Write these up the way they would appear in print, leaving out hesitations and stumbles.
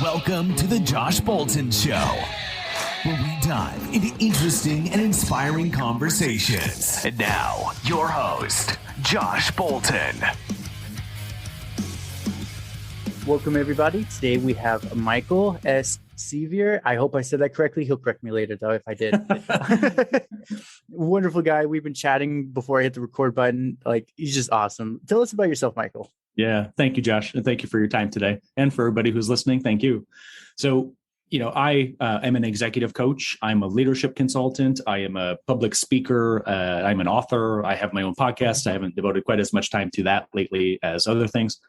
Welcome to the Josh Bolton Show, where we dive into interesting and inspiring conversations. And now, your host, Josh Bolton. Welcome, everybody. Today we have Michael S. Seaver. I hope I said that correctly. He'll correct me later, though, if I did. Wonderful guy. We've been chatting before I hit the record button. He's just awesome. Tell us about yourself, Michael. Yeah. Thank you, Josh. And thank you for your time today. And for everybody who's listening, thank you. So, I am an executive coach. I'm a leadership consultant. I am a public speaker. I'm an author. I have my own podcast. I haven't devoted quite as much time to that lately as other things.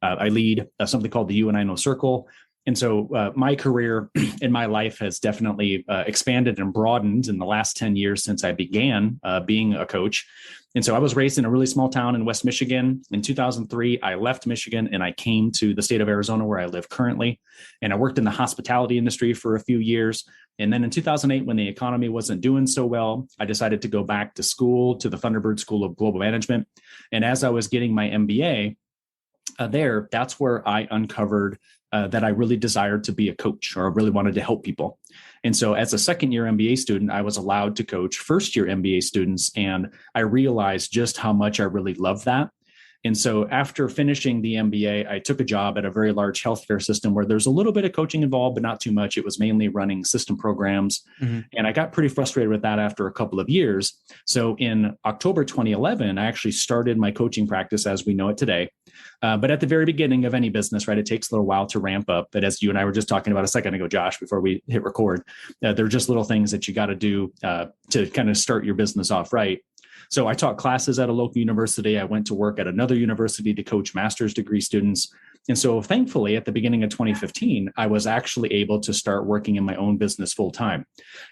I lead something called the You and I Know Circle. And so my career in my life has definitely expanded and broadened in the last 10 years since I began being a coach. And so I was raised in a really small town in West Michigan. In 2003, I left Michigan and I came to the state of Arizona where I live currently. And I worked in the hospitality industry for a few years. And then in 2008, when the economy wasn't doing so well, I decided to go back to school, to the Thunderbird School of Global Management. And as I was getting my MBA, that's where I uncovered that I really desired to be a coach, or really wanted to help people. And so as a second year MBA student, I was allowed to coach first year MBA students. And I realized just how much I really loved that. And so after finishing the MBA, I took a job at a very large healthcare system where there's a little bit of coaching involved, but not too much. It was mainly running system programs. Mm-hmm. And I got pretty frustrated with that after a couple of years. So in October 2011, I actually started my coaching practice as we know it today. But at the very beginning of any business, right, it takes a little while to ramp up. But as you and I were just talking about a second ago, Josh, before we hit record, they're just little things that you got to do to kind of start your business off right. So I taught classes at a local university. I went to work at another university to coach master's degree students. And so thankfully, at the beginning of 2015, I was actually able to start working in my own business full time.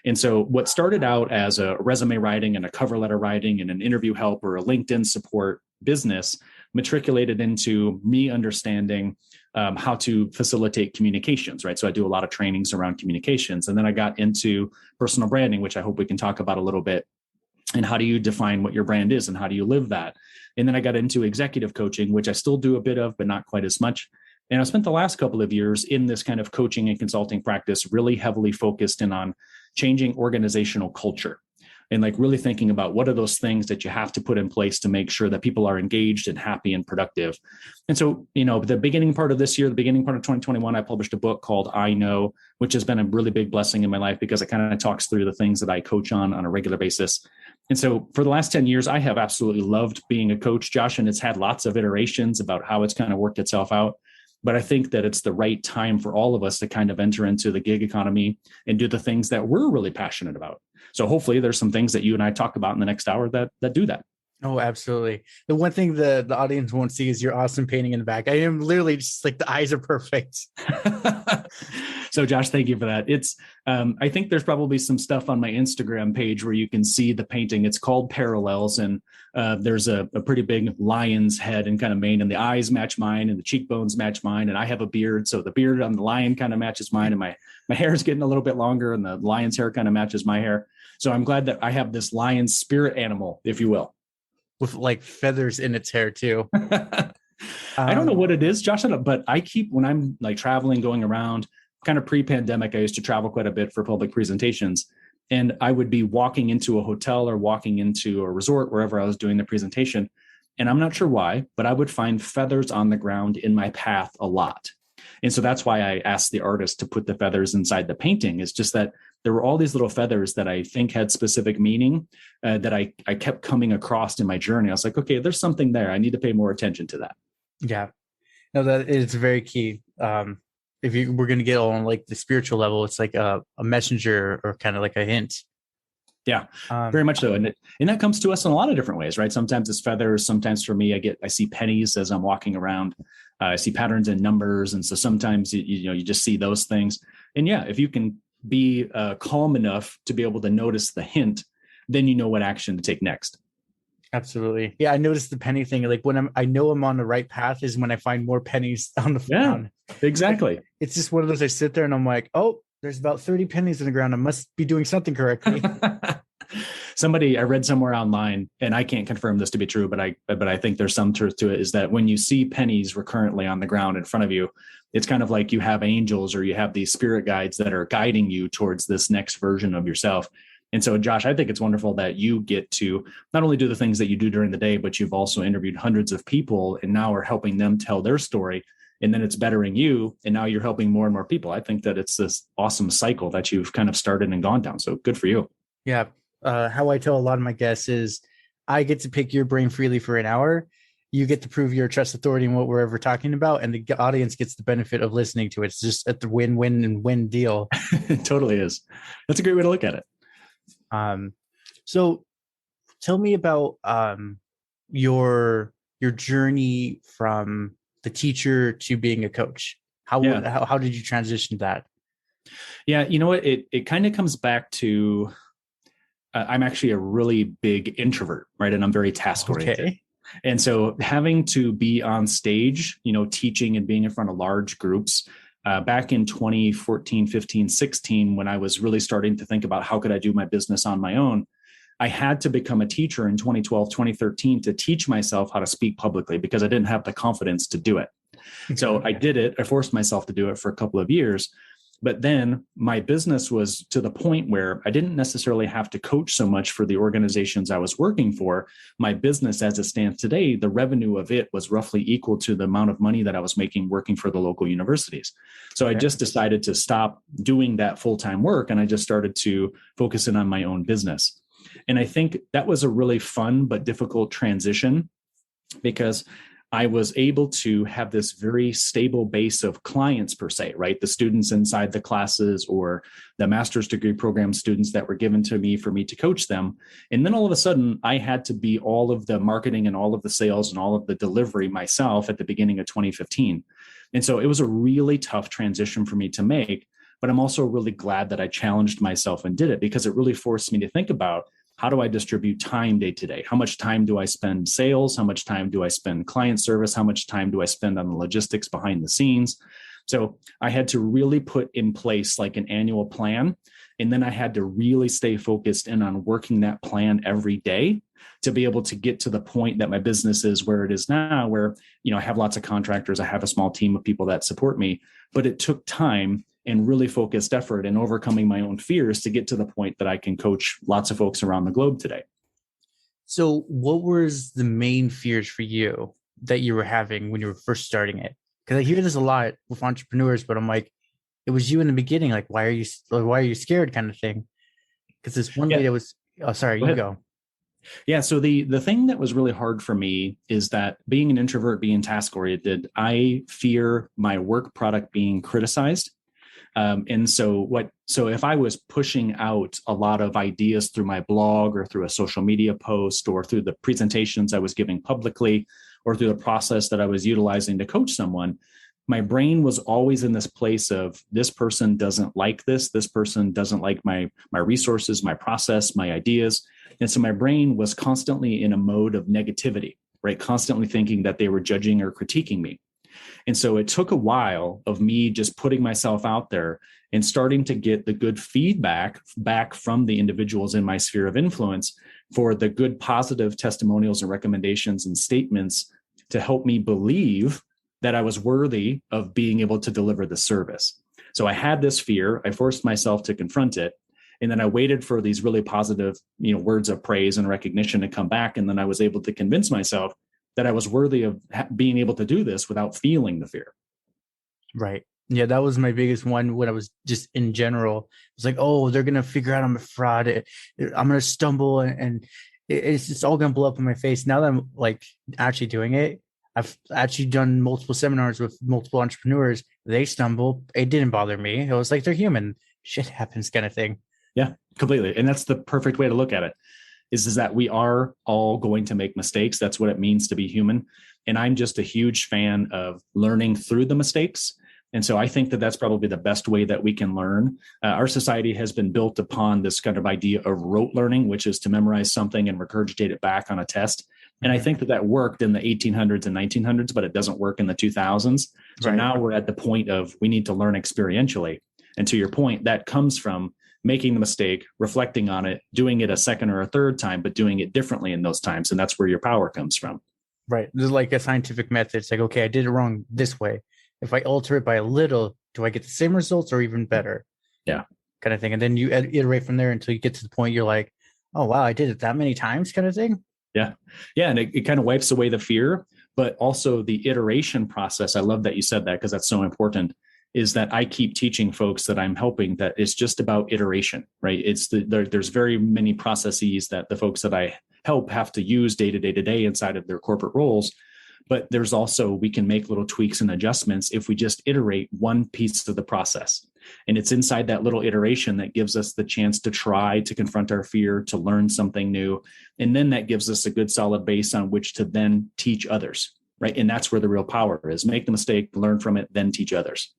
And so what started out as a resume writing and a cover letter writing and an interview help or a LinkedIn support business matriculated into me understanding how to facilitate communications, right? So I do a lot of trainings around communications. And then I got into personal branding, which I hope we can talk about a little bit. And how do you define what your brand is and how do you live that? And then I got into executive coaching, which I still do a bit of, but not quite as much. And I spent the last couple of years in this kind of coaching and consulting practice, really heavily focused in on changing organizational culture and really thinking about what are those things that you have to put in place to make sure that people are engaged and happy and productive. And so, the beginning part of this year, the beginning part of 2021, I published a book called I Know, which has been a really big blessing in my life because it kind of talks through the things that I coach on a regular basis. And so for the last 10 years, I have absolutely loved being a coach, Josh, and it's had lots of iterations about how it's kind of worked itself out. But I think that it's the right time for all of us to kind of enter into the gig economy and do the things that we're really passionate about. So hopefully there's some things that you and I talk about in the next hour that do that. Oh, absolutely. The one thing the audience won't see is your awesome painting in the back. I am literally just the eyes are perfect. So Josh, thank you for that. It's, I think there's probably some stuff on my Instagram page where you can see the painting. It's called Parallels. And there's a pretty big lion's head and kind of mane, and the eyes match mine and the cheekbones match mine. And I have a beard. So the beard on the lion kind of matches mine, and my hair is getting a little bit longer and the lion's hair kind of matches my hair. So I'm glad that I have this lion spirit animal, if you will. With feathers in its hair too. I don't know what it is, Josh, but I keep, when I'm traveling, going around, kind of pre-pandemic, I used to travel quite a bit for public presentations. And I would be walking into a hotel or walking into a resort, wherever I was doing the presentation. And I'm not sure why, but I would find feathers on the ground in my path a lot. And so that's why I asked the artist to put the feathers inside the painting. It's just that there were all these little feathers that I think had specific meaning that I kept coming across in my journey. I was like, okay, there's something there. I need to pay more attention to that. Yeah, no, that is very key. If we're going to get on the spiritual level, it's like a messenger or kind of like a hint. Yeah, very much so. And that comes to us in a lot of different ways, right? Sometimes it's feathers. Sometimes for me, I see pennies as I'm walking around. I see patterns in numbers. And so sometimes, you just see those things. And yeah, if you can be calm enough to be able to notice the hint, then you know what action to take next. Absolutely. Yeah, I noticed the penny thing. When I know I'm on the right path is when I find more pennies on the ground. Exactly. It's just one of those, I sit there and I'm like, oh, there's about 30 pennies in the ground. I must be doing something correctly. I read somewhere online, and I can't confirm this to be true, but I think there's some truth to it, is that when you see pennies recurrently on the ground in front of you, it's kind of like you have angels or you have these spirit guides that are guiding you towards this next version of yourself. And so, Josh, I think it's wonderful that you get to not only do the things that you do during the day, but you've also interviewed hundreds of people and now are helping them tell their story. And then it's bettering you. And now you're helping more and more people. I think that it's this awesome cycle that you've kind of started and gone down. So good for you. Yeah. How I tell a lot of my guests is I get to pick your brain freely for an hour. You get to prove your trust authority in what we're ever talking about. And the audience gets the benefit of listening to it. It's just at the win-win and win deal. It totally is. That's a great way to look at it. So tell me about your journey from the teacher to being a coach. How did you transition that? Yeah, you know what? It kind of comes back to I'm actually a really big introvert, right? And I'm very task oriented. Okay. And so having to be on stage, teaching and being in front of large groups, back in 2014, 15, 16, when I was really starting to think about how could I do my business on my own, I had to become a teacher in 2012, 2013 to teach myself how to speak publicly because I didn't have the confidence to do it. So I did it. I forced myself to do it for a couple of years. But then my business was to the point where I didn't necessarily have to coach so much for the organizations I was working for. My business as it stands today, the revenue of it was roughly equal to the amount of money that I was making working for the local universities. So I just decided to stop doing that full-time work. And I just started to focus in on my own business. And I think that was a really fun but difficult transition because I was able to have this very stable base of clients per se, right? The students inside the classes or the master's degree program students that were given to me for me to coach them. And then all of a sudden I had to be all of the marketing and all of the sales and all of the delivery myself at the beginning of 2015. And so it was a really tough transition for me to make, but I'm also really glad that I challenged myself and did it because it really forced me to think about how do I distribute time day to day? How much time do I spend sales? How much time do I spend client service? How much time do I spend on the logistics behind the scenes? So I had to really put in place like an annual plan. And then I had to really stay focused in on working that plan every day to be able to get to the point that my business is where it is now, where, I have lots of contractors. I have a small team of people that support me, but it took time and really focused effort and overcoming my own fears to get to the point that I can coach lots of folks around the globe today. So what was the main fears for you that you were having when you were first starting it? Because I hear this a lot with entrepreneurs, but I'm like, it was you in the beginning. Like, why are you scared kind of thing? Because this one lady that was, go. Yeah. So the thing that was really hard for me is that being an introvert, being task oriented, I fear my work product being criticized. And so if I was pushing out a lot of ideas through my blog or through a social media post or through the presentations I was giving publicly or through the process that I was utilizing to coach someone, my brain was always in this place of this person doesn't like this person doesn't like my resources, my process, my ideas. And so my brain was constantly in a mode of negativity, right? Constantly thinking that they were judging or critiquing me. And so it took a while of me just putting myself out there and starting to get the good feedback back from the individuals in my sphere of influence for the good positive testimonials and recommendations and statements to help me believe that I was worthy of being able to deliver the service. So I had this fear. I forced myself to confront it. And then I waited for these really positive, words of praise and recognition to come back. And then I was able to convince myself that I was worthy of being able to do this without feeling the fear. Right. Yeah, that was my biggest one when I was just in general. It's like, oh, they're going to figure out I'm a fraud. I'm going to stumble and it's just all going to blow up in my face. Now that I'm like actually doing it, I've actually done multiple seminars with multiple entrepreneurs. They stumble. It didn't bother me. It was like, they're human. Shit happens kind of thing. Yeah, completely. And that's the perfect way to look at it. Is that we are all going to make mistakes. That's what it means to be human. And I'm just a huge fan of learning through the mistakes. And so I think that that's probably the best way that we can learn. Our society has been built upon this kind of idea of rote learning, which is to memorize something and regurgitate it back on a test. And I think that worked in the 1800s and 1900s, but it doesn't work in the 2000s. So now we're at the point of we need to learn experientially. And to your point, that comes from making the mistake, reflecting on it, doing it a second or a third time, but doing it differently in those times. And that's where your power comes from. Right. There's like a scientific method. It's like, okay, I did it wrong this way. If I alter it by a little, do I get the same results or even better? Yeah. Kind of thing. And then you iterate from there until you get to the point you're like, oh, wow, I did it that many times kind of thing. Yeah. Yeah. And it kind of wipes away the fear, but also the iteration process. I love that you said that because that's so important, is that I keep teaching folks that I'm helping that it's just about iteration, right? There's very many processes that the folks that I help have to use day to day inside of their corporate roles. But there's also, we can make little tweaks and adjustments if we just iterate one piece of the process. And it's inside that little iteration that gives us the chance to try to confront our fear, to learn something new. And then that gives us a good solid base on which to then teach others, right? And that's where the real power is. Make the mistake, learn from it, then teach others.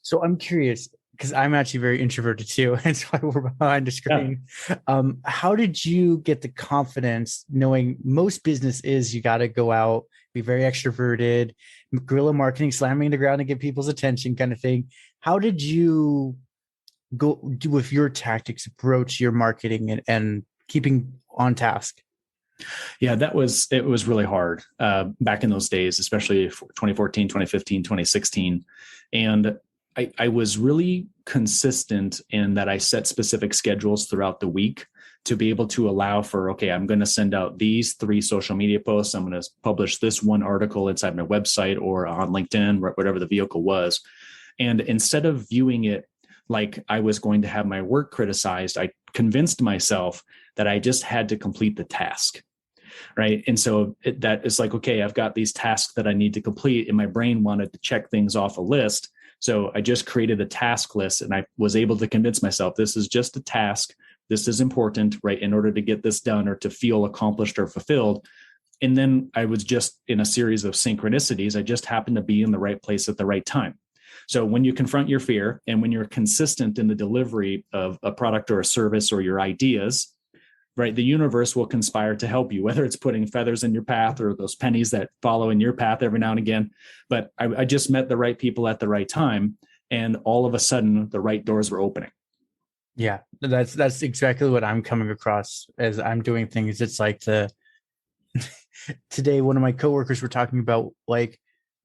So I'm curious, because I'm actually very introverted too. That's why we're behind the screen. Yeah. How did you get the confidence knowing most business is you got to go out, be very extroverted, guerrilla marketing, slamming the ground to get people's attention kind of thing. How did you go do with your tactics, approach your marketing and keeping on task? Yeah, it was really hard back in those days, especially 2014, 2015, 2016. And I was really consistent in that I set specific schedules throughout the week to be able to allow for, okay, I'm going to send out these 3 social media posts. I'm going to publish this one article inside my website or on LinkedIn, whatever the vehicle was. And instead of viewing it like I was going to have my work criticized, I convinced myself that I just had to complete the task. Right. And so that is like, okay, I've got these tasks that I need to complete, and my brain wanted to check things off a list. So I just created a task list, and I was able to convince myself this is just a task. This is important, right? In order to get this done or to feel accomplished or fulfilled. And then I was just in a series of synchronicities. I just happened to be in the right place at the right time. So when you confront your fear and when you're consistent in the delivery of a product or a service or your ideas, right, the universe will conspire to help you, whether it's putting feathers in your path or those pennies that follow in your path every now and again. But I just met the right people at the right time, and all of a sudden the right doors were opening. Yeah, that's exactly what I'm coming across as I'm doing things. It's like today, one of my coworkers were talking about like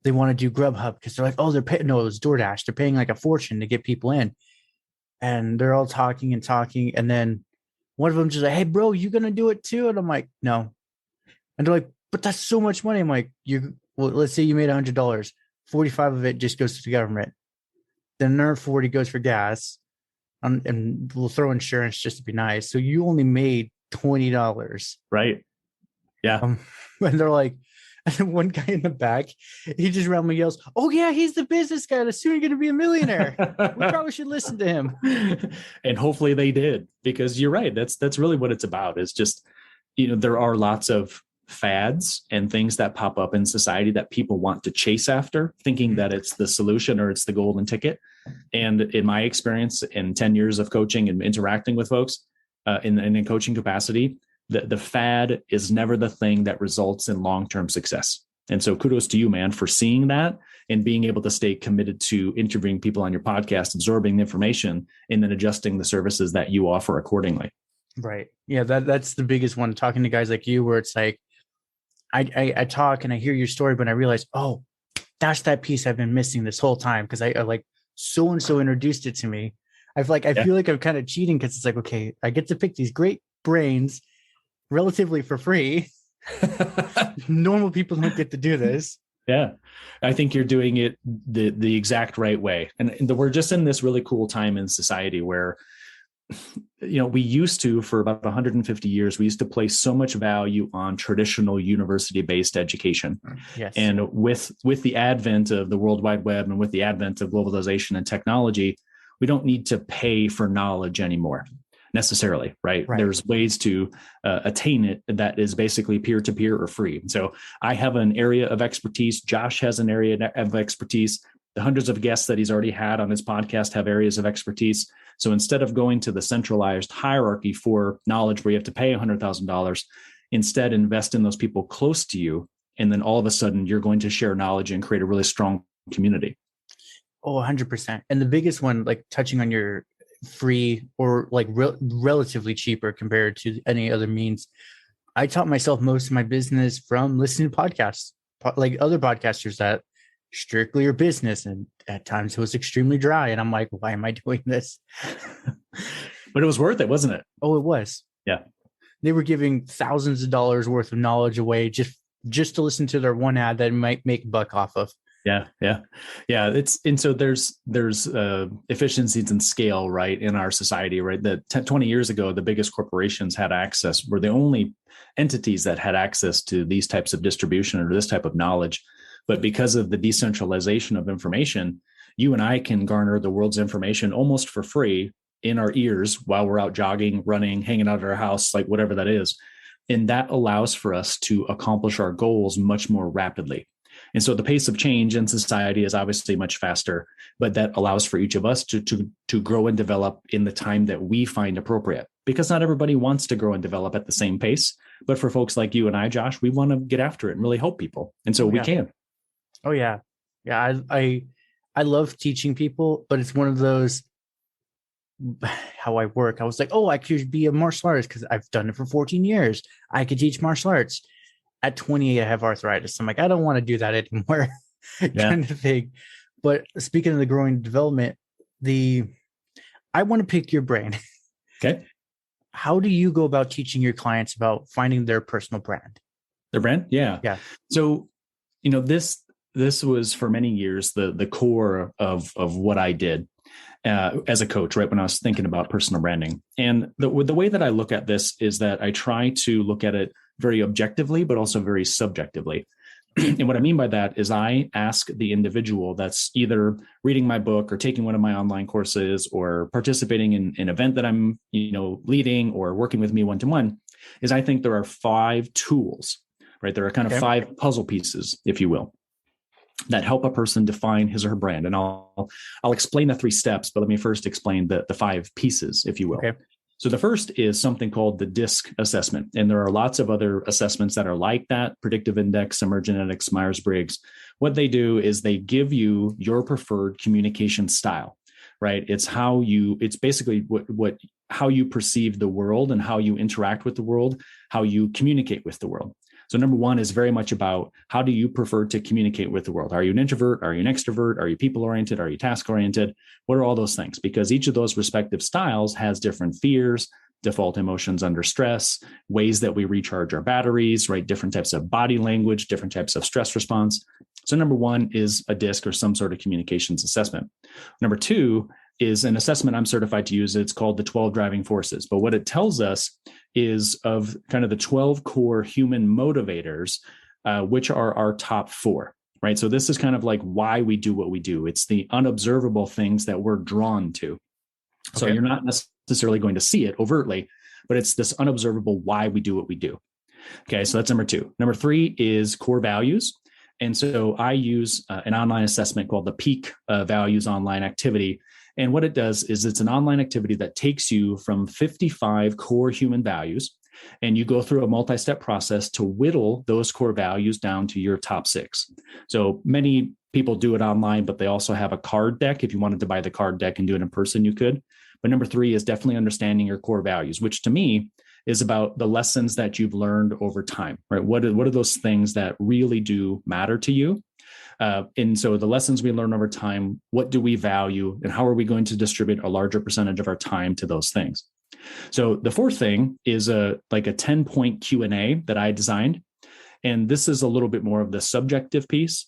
they want to do Grubhub because they're like, oh, they're paying, no, it was DoorDash. They're paying like a fortune to get people in, and they're all talking, and then one of them just like, hey, bro, you gonna do it too? And I'm like, no. And they're like, but that's so much money. I'm like, well, let's say you made $100, 45 of it just goes to the government. Then another 40 goes for gas. And we'll throw insurance just to be nice. So you only made $20. Right. Yeah. And they're like, and one guy in the back, he just randomly yells, oh yeah, he's the business guy that's soon going to be a millionaire. We probably should listen to him. And hopefully they did, because you're right. That's really what it's about. It's just, there are lots of fads and things that pop up in society that people want to chase after, thinking that it's the solution or it's the golden ticket. And in my experience, in 10 years of coaching and interacting with folks in coaching capacity, the fad is never the thing that results in long-term success. And so kudos to you, man, for seeing that and being able to stay committed to interviewing people on your podcast, absorbing the information, and then adjusting the services that you offer accordingly. Right. Yeah, that's the biggest one. Talking to guys like you, where it's like, I talk and I hear your story, but I realize, oh, that's that piece I've been missing this whole time because I like so-and-so introduced it to me. I feel like I'm kind of cheating because it's like, okay, I get to pick these great brains relatively for free. Normal people don't get to do this. Yeah, I think you're doing it the exact right way. And we're just in this really cool time in society where, we used to, for about 150 years, we used to place so much value on traditional university-based education. Yes. And with the advent of the World Wide Web and with the advent of globalization and technology, we don't need to pay for knowledge anymore necessarily, right? There's ways to attain it that is basically peer-to-peer or free. So I have an area of expertise. Josh has an area of expertise. The hundreds of guests that he's already had on his podcast have areas of expertise. So instead of going to the centralized hierarchy for knowledge where you have to pay $100,000, instead invest in those people close to you. And then all of a sudden you're going to share knowledge and create a really strong community. Oh, 100%. And the biggest one, like touching on your free or like relatively cheaper compared to any other means. I taught myself most of my business from listening to podcasts, like other podcasters that strictly are business. And at times it was extremely dry. And I'm like, why am I doing this? But it was worth it, wasn't it? Oh, it was. Yeah. They were giving thousands of dollars worth of knowledge away just to listen to their one ad that might make a buck off of. Yeah. And so there's efficiencies and scale, right, in our society, right? That 20 years ago, the biggest corporations had access, were the only entities that had access to these types of distribution or this type of knowledge. But because of the decentralization of information, you and I can garner the world's information almost for free in our ears while we're out jogging, running, hanging out at our house, like whatever that is. And that allows for us to accomplish our goals much more rapidly. And so the pace of change in society is obviously much faster, but that allows for each of us to grow and develop in the time that we find appropriate, because not everybody wants to grow and develop at the same pace. But for folks like you and I, Josh, we want to get after it and really help people. And so we can. Oh, yeah. Yeah. I love teaching people, but it's one of those, how I work. I was like, oh, I could be a martial artist because I've done it for 14 years. I could teach martial arts. At 28, I have arthritis. I'm like, I don't want to do that anymore, kind of thing. But speaking of the growing development, I want to pick your brain. Okay. How do you go about teaching your clients about finding their personal brand? Their brand? Yeah. Yeah. So, this was for many years the core of what I did as a coach, right, when I was thinking about personal branding. And the way that I look at this is that I try to look at it very objectively, but also very subjectively. And what I mean by that is I ask the individual that's either reading my book or taking one of my online courses or participating in an event that I'm, leading or working with me one-to-one, is I think there are 5 tools, right? There are kind of 5 puzzle pieces, if you will, that help a person define his or her brand. And I'll explain the 3 steps, but let me first explain the 5 pieces, if you will. Okay. So the first is something called the DISC assessment. And there are lots of other assessments that are like that: Predictive Index, Emergenetics, Myers-Briggs. What they do is they give you your preferred communication style, right? It's basically how you perceive the world and how you interact with the world, how you communicate with the world. So number 1 is very much about, how do you prefer to communicate with the world? Are you an introvert? Are you an extrovert? Are you people-oriented? Are you task-oriented? What are all those things? Because each of those respective styles has different fears, default emotions under stress, ways that we recharge our batteries, right? Different types of body language, different types of stress response. So number 1 is a DISC or some sort of communications assessment. Number 2 is an assessment I'm certified to use. It's called the 12 driving forces. But what it tells us is of kind of the 12 core human motivators, which are our top 4, right? So this is kind of like why we do what we do. It's the unobservable things that we're drawn to. So you're not necessarily going to see it overtly, but it's this unobservable why we do what we do. Okay, so that's number 2. Number 3 is core values. And so I use an online assessment called the Peak Values Online Activity. And what it does is it's an online activity that takes you from 55 core human values, and you go through a multi-step process to whittle those core values down to your top 6. So many people do it online, but they also have a card deck. If you wanted to buy the card deck and do it in person, you could. But number 3 is definitely understanding your core values, which to me is about the lessons that you've learned over time, right? What are those things that really do matter to you? And so the lessons we learn over time, what do we value, and how are we going to distribute a larger percentage of our time to those things? So the 4th thing is a 10-point Q&A that I designed. And this is a little bit more of the subjective piece,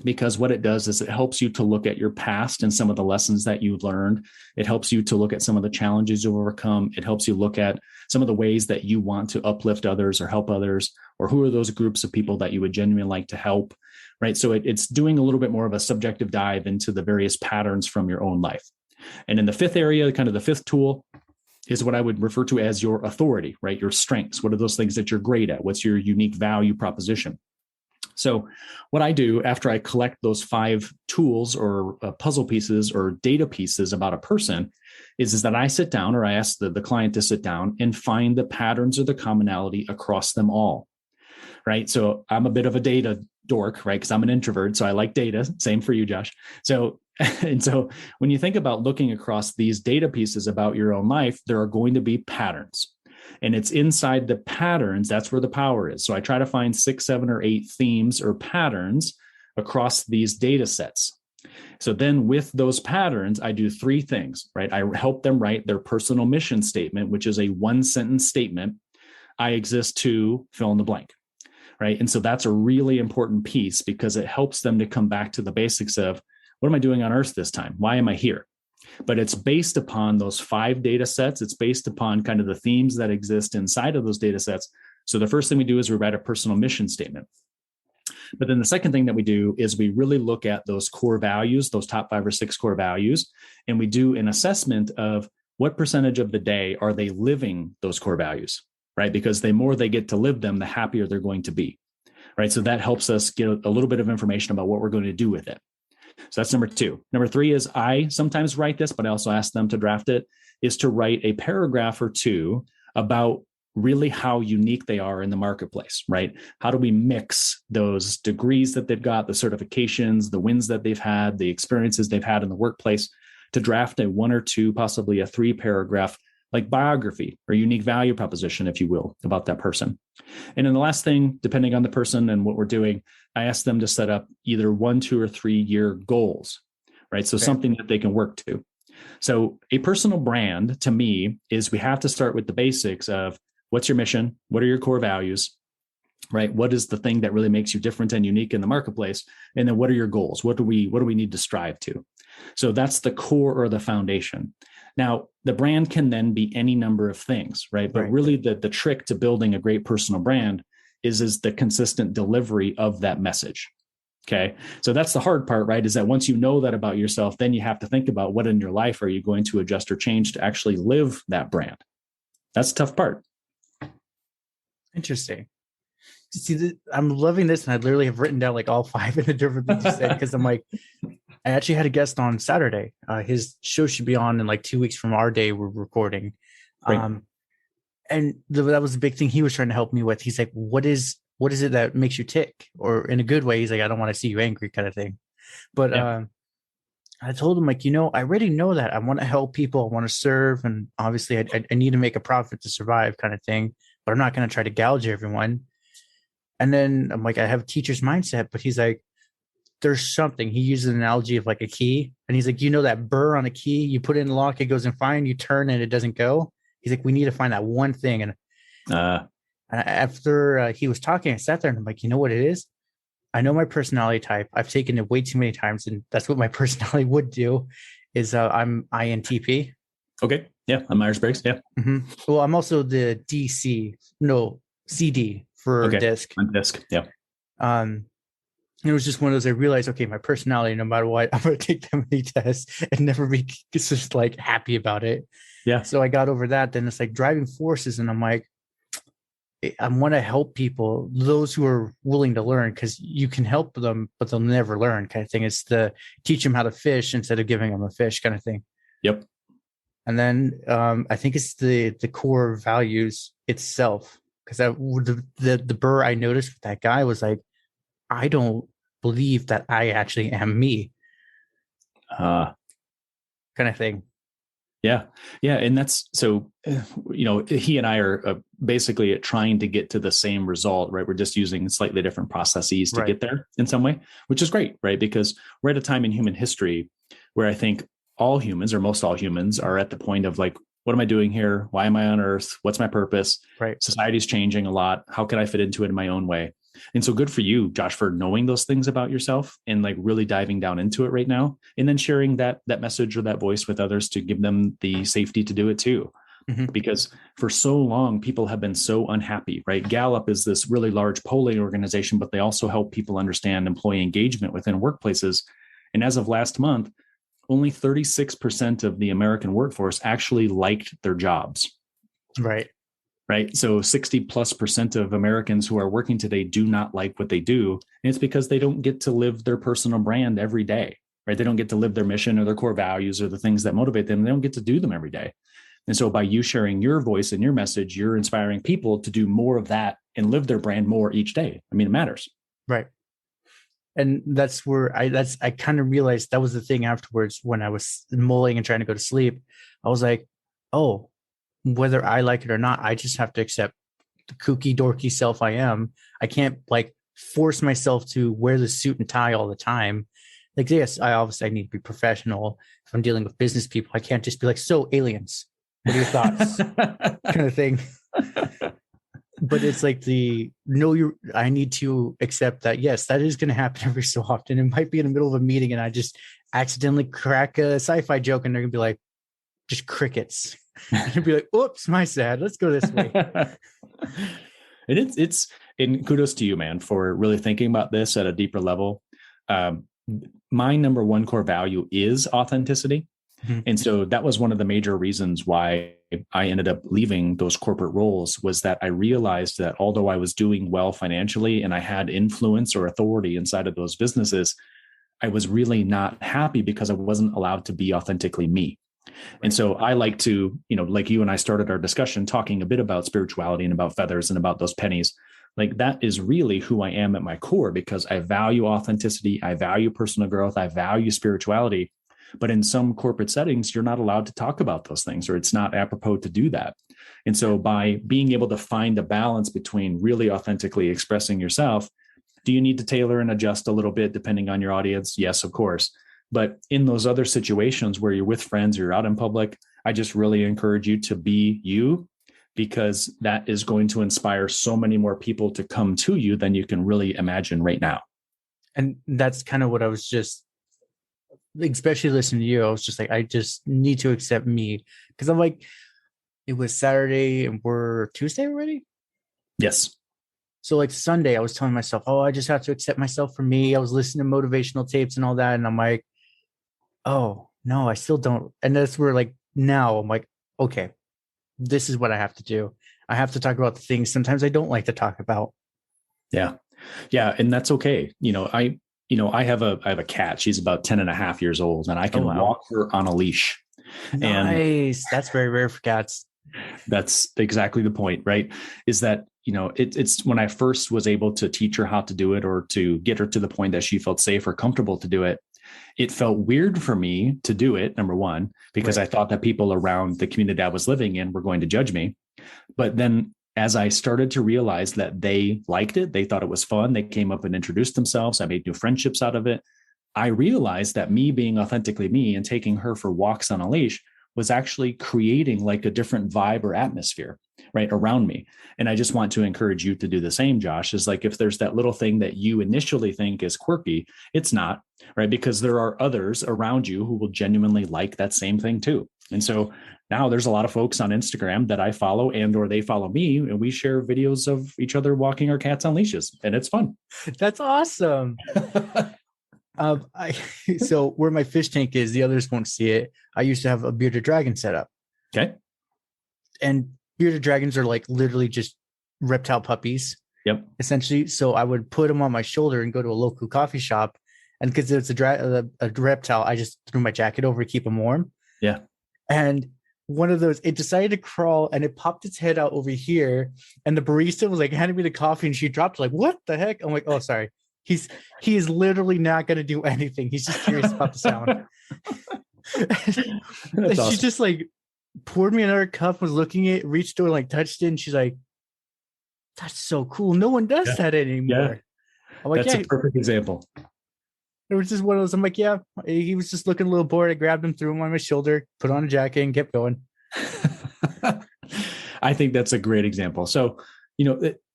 because what it does is it helps you to look at your past and some of the lessons that you learned. It helps you to look at some of the challenges you've overcome. It helps you look at some of the ways that you want to uplift others or help others, or who are those groups of people that you would genuinely like to help, right? So it's doing a little bit more of a subjective dive into the various patterns from your own life. And in the 5th area, kind of the 5th tool, is what I would refer to as your authority, right? Your strengths. What are those things that you're great at? What's your unique value proposition? So what I do after I collect those 5 tools or puzzle pieces or data pieces about a person is that I sit down, or I ask the client to sit down and find the patterns or the commonality across them all, right? So I'm a bit of a data dork, right? Because I'm an introvert, so I like data. Same for you, Josh. So And so when you think about looking across these data pieces about your own life, there are going to be patterns. And it's inside the patterns, that's where the power is. So I try to find 6, 7, or 8 themes or patterns across these data sets. So then with those patterns, I do 3 things, right? I help them write their personal mission statement, which is a 1-sentence statement. I exist to fill in the blank, right? And so that's a really important piece because it helps them to come back to the basics of, what am I doing on earth this time? Why am I here? But it's based upon those 5 data sets. It's based upon kind of the themes that exist inside of those data sets. So the first thing we do is we write a personal mission statement. But then the second thing that we do is we really look at those core values, those top 5 or 6 core values, and we do an assessment of what percentage of the day are they living those core values, right? Because the more they get to live them, the happier they're going to be, right? So that helps us get a little bit of information about what we're going to do with it. So that's number 2. Number 3 is I sometimes write this, but I also ask them to draft it, is to write a paragraph or 2 about really how unique they are in the marketplace, right? How do we mix those degrees that they've got, the certifications, the wins that they've had, the experiences they've had in the workplace, to draft a 1 or 2, possibly a 3 paragraph, like biography or unique value proposition, if you will, about that person. And then the last thing, depending on the person and what we're doing, I ask them to set up either 1, 2, or 3 year goals, right? So something that they can work to. So a personal brand to me is we have to start with the basics of what's your mission? What are your core values, right? What is the thing that really makes you different and unique in the marketplace? And then what are your goals? What do we need to strive to? So that's the core or the foundation. Now, the brand can then be any number of things, right? But really the trick to building a great personal brand is the consistent delivery of that message. Okay. So that's the hard part, right? Is that once you know that about yourself, then you have to think about what in your life are you going to adjust or change to actually live that brand. That's the tough part. Interesting. See, I'm loving this, and I literally have written down like all 5 of the different things you said, because I'm like, I actually had a guest on Saturday. His show should be on in like 2 weeks from our day we're recording. Right. And that was the big thing he was trying to help me with. He's like, what is it that makes you tick? Or in a good way, he's like, I don't want to see you angry, kind of thing. But I told him, like, I already know that. I want to help people. I want to serve. And obviously I need to make a profit to survive, kind of thing. But I'm not going to try to gouge everyone. And then I'm like, I have a teacher's mindset. But he's like, there's something. He uses an analogy of like a key. And he's like, that burr on a key, you put it in the lock, it goes in fine, you turn and it doesn't go. He's like, we need to find that one thing. And after he was talking, I sat there and I'm like, you know what it is? I know my personality type. I've taken it way too many times, and that's what my personality would do. Is I'm INTP. Okay. Yeah, I'm Myers-Briggs. Yeah. Mm-hmm. Well, I'm also the CD for disc. On disc. Yeah. It was just one of those. I realized, okay, my personality, no matter what, I'm going to take that many tests and never be just like happy about it. Yeah. So I got over that. Then it's like driving forces, and I'm like, I want to help people, those who are willing to learn, because you can help them, but they'll never learn, kind of thing. It's the teach them how to fish instead of giving them a fish, kind of thing. Yep. And then I think it's the core values itself, because the burr I noticed with that guy was like, I don't believe that I actually am me, kind of thing. Yeah. Yeah. And that's so, he and I are basically trying to get to the same result, right? We're just using slightly different processes to get there in some way, which is great, right? Because we're at a time in human history where I think all humans, or most all humans, are at the point of like, what am I doing here? Why am I on earth? What's my purpose? Right. Society's changing a lot. How can I fit into it in my own way? And so good for you, Josh, for knowing those things about yourself and like really diving down into it right now, and then sharing that message or that voice with others to give them the safety to do it too. Mm-hmm. Because for so long, people have been so unhappy, right? Gallup is this really large polling organization, but they also help people understand employee engagement within workplaces. And as of last month, only 36% of the American workforce actually liked their jobs. Right. Right. So 60+% of Americans who are working today do not like what they do. And it's because they don't get to live their personal brand every day, right? They don't get to live their mission or their core values or the things that motivate them. They don't get to do them every day. And so by you sharing your voice and your message, you're inspiring people to do more of that and live their brand more each day. I mean, it matters. Right. And that's where I kind of realized that was the thing afterwards when I was mulling and trying to go to sleep. I was like, oh, whether I like it or not, I just have to accept the kooky dorky self I am. I can't like force myself to wear the suit and tie all the time. Like, yes, I need to be professional. If I'm dealing with business people, I can't just be like, so aliens, what are your thoughts? Kind of thing. But it's like I need to accept that, yes, that is going to happen every so often. It might be in the middle of a meeting and I just accidentally crack a sci-fi joke and they're going to be like, just crickets. And I'd be like, oops, my sad. Let's go this way. And and kudos to you, man, for really thinking about this at a deeper level. My number one core value is authenticity. Mm-hmm. And so that was one of the major reasons why I ended up leaving those corporate roles, was that I realized that although I was doing well financially and I had influence or authority inside of those businesses, I was really not happy because I wasn't allowed to be authentically me. Right. And so I like to, like you and I started our discussion talking a bit about spirituality and about feathers and about those pennies. Like that is really who I am at my core, because I value authenticity. I value personal growth. I value spirituality. But in some corporate settings, you're not allowed to talk about those things, or it's not apropos to do that. And so by being able to find a balance between really authentically expressing yourself, do you need to tailor and adjust a little bit depending on your audience? Yes, of course. But in those other situations where you're with friends, or you're out in public, I just really encourage you to be you, because that is going to inspire so many more people to come to you than you can really imagine right now. And that's kind of what I was just, especially listening to you, I was just like, I just need to accept me, because I'm like, it was Saturday and we're Tuesday already. Yes. So like Sunday, I was telling myself, oh, I just have to accept myself for me. I was listening to motivational tapes and all that. And I'm like, oh no, I still don't. And that's where like, now I'm like, okay, this is what I have to do. I have to talk about the things sometimes I don't like to talk about. Yeah. Yeah. And that's okay. I have a cat. She's about 10 and a half years old, and I can walk her on a leash. Nice. That's very rare for cats. That's exactly the point, right? Is that, it's when I first was able to teach her how to do it, or to get her to the point that she felt safe or comfortable to do it, it felt weird for me to do it, number one, because I thought that people around the community I was living in were going to judge me. But then as I started to realize that they liked it, they thought it was fun, they came up and introduced themselves, I made new friendships out of it, I realized that me being authentically me and taking her for walks on a leash was actually creating like a different vibe or atmosphere right around me. And I just want to encourage you to do the same, Josh. Is like, if there's that little thing that you initially think is quirky, it's not, right? Because there are others around you who will genuinely like that same thing too. And so now there's a lot of folks on Instagram that I follow, and or they follow me, and we share videos of each other walking our cats on leashes, and it's fun. That's awesome. So where my fish tank is, the others won't see it. I used to have a bearded dragon set up. Okay. And bearded dragons are like literally just reptile puppies. Yep. Essentially. So I would put them on my shoulder and go to a local coffee shop. And because it's a reptile, I just threw my jacket over to keep them warm. Yeah. And one of those, it decided to crawl and it popped its head out over here. And the barista was like handing me the coffee and she dropped like, what the heck? I'm like, oh, sorry. He is literally not going to do anything. He's just curious about the sound. She just like poured me another cup, was looking at it, reached over, like touched it, and she's like, that's so cool. No one does that anymore. Yeah. I'm like, that's a perfect example. It was just one of those, I'm like, yeah, he was just looking a little bored. I grabbed him, threw him on my shoulder, put on a jacket, and kept going. I think that's a great example. So,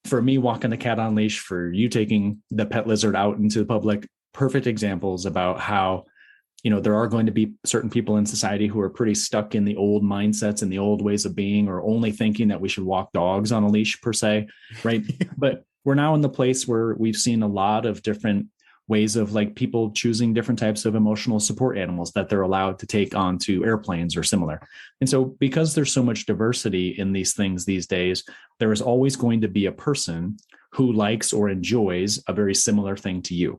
for me, walking the cat on leash, for you taking the pet lizard out into the public, perfect examples about how, there are going to be certain people in society who are pretty stuck in the old mindsets and the old ways of being, or only thinking that we should walk dogs on a leash per se, right? But we're now in the place where we've seen a lot of different ways of like people choosing different types of emotional support animals that they're allowed to take onto airplanes or similar. And so because there's so much diversity in these things these days, there is always going to be a person who likes or enjoys a very similar thing to you.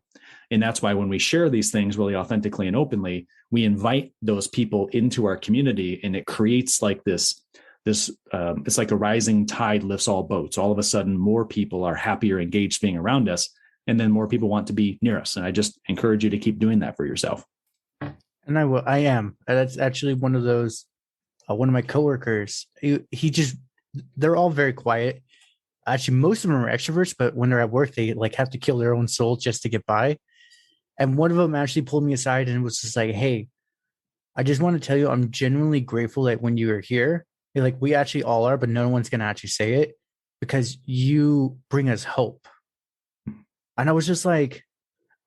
And that's why when we share these things really authentically and openly, we invite those people into our community, and it creates like this it's like a rising tide lifts all boats. All of a sudden, more people are happier, engaged being around us, And then more people want to be near us. And I just encourage you to keep doing that for yourself. And I will. I am. That's actually one of those. One of my coworkers. He just. They're all very quiet. Actually, most of them are extroverts, but when they're at work, they like have to kill their own soul just to get by. And one of them actually pulled me aside and was just like, "Hey, I just want to tell you, I'm genuinely grateful that when you were here, like we actually all are, but no one's gonna actually say it because you bring us hope." And I was just like,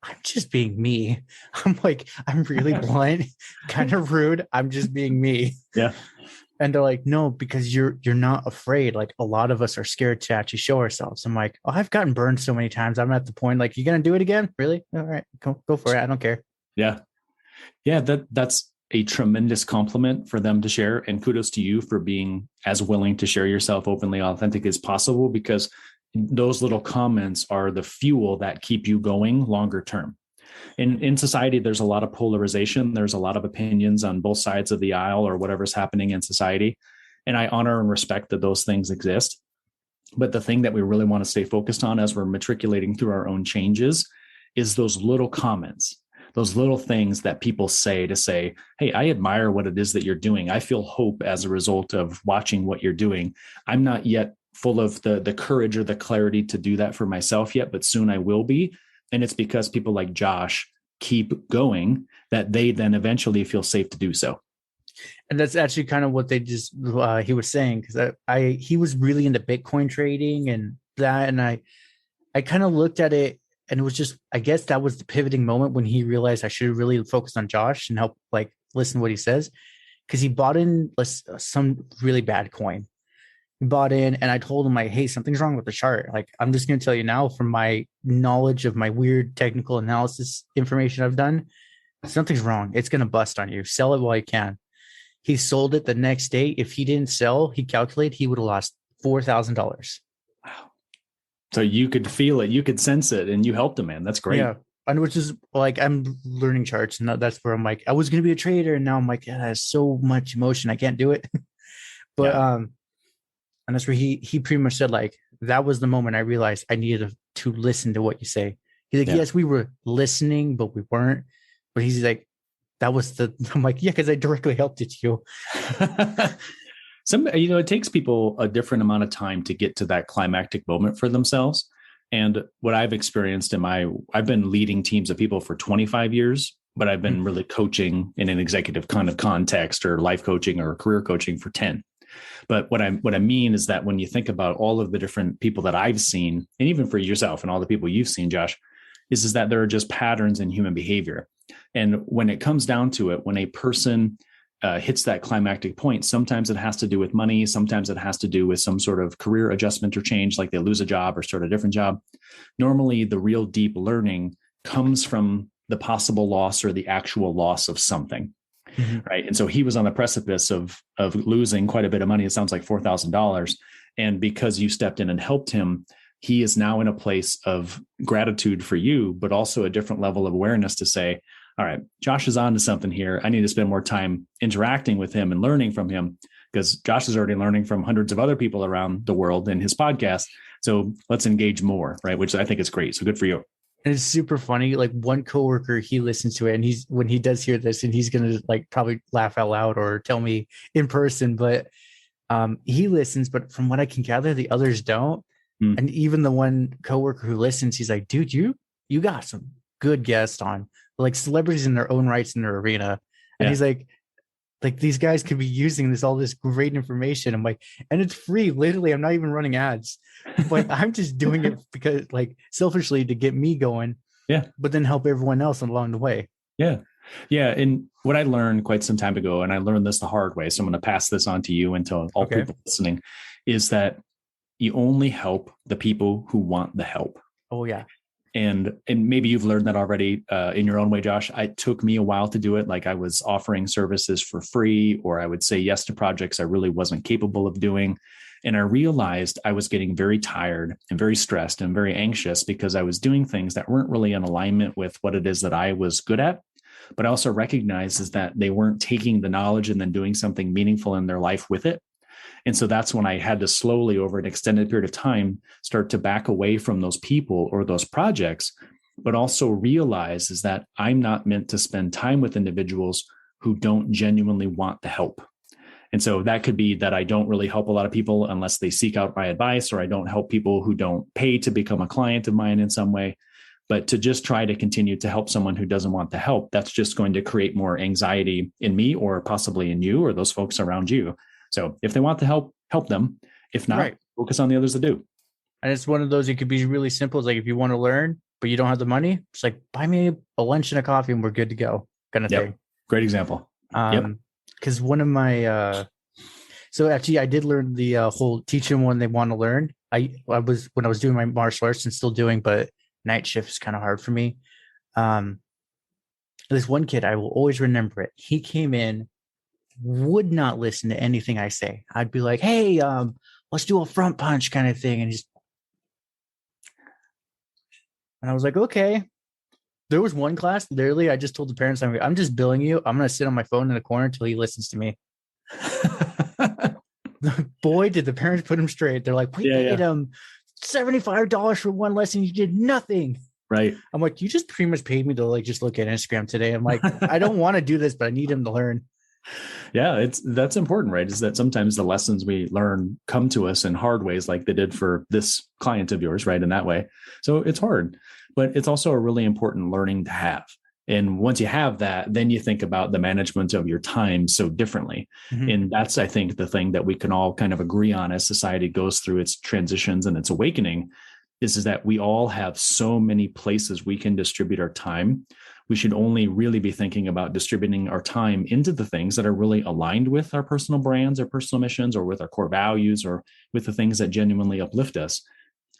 I'm just being me. I'm like, I'm really blunt, kind of rude. I'm just being me. Yeah. And they're like, no, because you're not afraid. Like a lot of us are scared to actually show ourselves. I'm like, oh, I've gotten burned so many times. I'm at the point like, you gonna do it again? Really? All right, go for it. I don't care. Yeah. Yeah. That's a tremendous compliment for them to share. And kudos to you for being as willing to share yourself openly, authentic as possible, because those little comments are the fuel that keep you going longer term. In society, there's a lot of polarization. There's a lot of opinions on both sides of the aisle or whatever's happening in society. And I honor and respect that those things exist. But the thing that we really want to stay focused on as we're matriculating through our own changes is those little comments, those little things that people say to say, hey, I admire what it is that you're doing. I feel hope as a result of watching what you're doing. I'm not yet full of the courage or the clarity to do that for myself yet, but soon I will be. And it's because people like Josh keep going that they then eventually feel safe to do so. And that's actually kind of what they just he was saying, because he was really into Bitcoin trading and that, and I kind of looked at it and it was just, I guess that was the pivoting moment when he realized I should really focus on Josh and help like listen to what he says, because he bought in some really bad coin. He bought in and I told him like, hey, something's wrong with the chart. Like, I'm just going to tell you now from my knowledge of my weird technical analysis information I've done, something's wrong. It's going to bust on you. Sell it while you can. He sold it the next day. If he didn't sell, he calculated he would have lost $4,000. Wow. So you could feel it, you could sense it, and you helped him, man. That's great. Yeah. And which is like, I'm learning charts, and that's where I'm like, I was going to be a trader. And now I'm like, yeah, that's so much emotion. I can't do it. But, and that's where he pretty much said, like, that was the moment I realized I needed to listen to what you say. He's like, yes, we were listening, but we weren't. But he's like, that was I'm like, yeah, because I directly helped it to you. It takes people a different amount of time to get to that climactic moment for themselves. And what I've experienced I've been leading teams of people for 25 years, but I've been really coaching in an executive kind of context or life coaching or career coaching for 10. But what I mean is that when you think about all of the different people that I've seen, and even for yourself and all the people you've seen, Josh, is that there are just patterns in human behavior. And when it comes down to it, when a person hits that climactic point, sometimes it has to do with money. Sometimes it has to do with some sort of career adjustment or change, like they lose a job or start a different job. Normally, the real deep learning comes from the possible loss or the actual loss of something. Mm-hmm. Right. And so he was on the precipice of losing quite a bit of money. It sounds like $4,000. And because you stepped in and helped him, he is now in a place of gratitude for you, but also a different level of awareness to say, all right, Josh is on to something here. I need to spend more time interacting with him and learning from him, because Josh is already learning from hundreds of other people around the world in his podcast. So let's engage more, right? Which I think is great. So good for you. And it's super funny. Like one coworker, he listens to it, and when he does hear this, and he's gonna like probably laugh out loud or tell me in person, but he listens. But from what I can gather, the others don't. And even the one coworker who listens, he's like, dude, you got some good guests on, like celebrities in their own rights in their arena. And he's like these guys could be using all this great information. I'm like, and it's free. Literally, I'm not even running ads, but I'm just doing it because like selfishly to get me going. Yeah. But then help everyone else along the way. Yeah. Yeah. And what I learned quite some time ago, and I learned this the hard way, so I'm going to pass this on to you and to all people listening, is that you only help the people who want the help. Oh, yeah. And maybe you've learned that already in your own way, Josh. It took me a while to do it. Like I was offering services for free, or I would say yes to projects I really wasn't capable of doing. And I realized I was getting very tired and very stressed and very anxious because I was doing things that weren't really in alignment with what it is that I was good at. But I also recognized is that they weren't taking the knowledge and then doing something meaningful in their life with it. And so that's when I had to slowly, over an extended period of time, start to back away from those people or those projects, but also realize is that I'm not meant to spend time with individuals who don't genuinely want the help. And so that could be that I don't really help a lot of people unless they seek out my advice, or I don't help people who don't pay to become a client of mine in some way. But to just try to continue to help someone who doesn't want the help, that's just going to create more anxiety in me, or possibly in you or those folks around you. So if they want the help, help them. If not, focus on the others that do. And it's one of those, it could be really simple. It's like, if you want to learn, but you don't have the money, it's like, buy me a lunch and a coffee and we're good to go, kind of thing. Great example. Because one of my, so actually I did learn the whole teaching when they want to learn. When I was doing my martial arts and still doing, but night shift is kind of hard for me. This one kid, I will always remember it. He came in, would not listen to anything I say. I'd be like, hey, let's do a front punch kind of thing. And I was like, okay. There was one class, literally, I just told the parents, I'm just billing you. I'm going to sit on my phone in the corner until he listens to me. Boy, did the parents put him straight. They're like, we paid him $75 for one lesson. You did nothing. Right. I'm like, you just pretty much paid me to like just look at Instagram today. I'm like, I don't want to do this, but I need him to learn. Yeah, that's important, right? Is that sometimes the lessons we learn come to us in hard ways, like they did for this client of yours, right? In that way. So it's hard, but it's also a really important learning to have. And once you have that, then you think about the management of your time so differently. Mm-hmm. And that's, I think, the thing that we can all kind of agree on as society goes through its transitions and its awakening is that we all have so many places we can distribute our time. We should only really be thinking about distributing our time into the things that are really aligned with our personal brands or personal missions, or with our core values, or with the things that genuinely uplift us.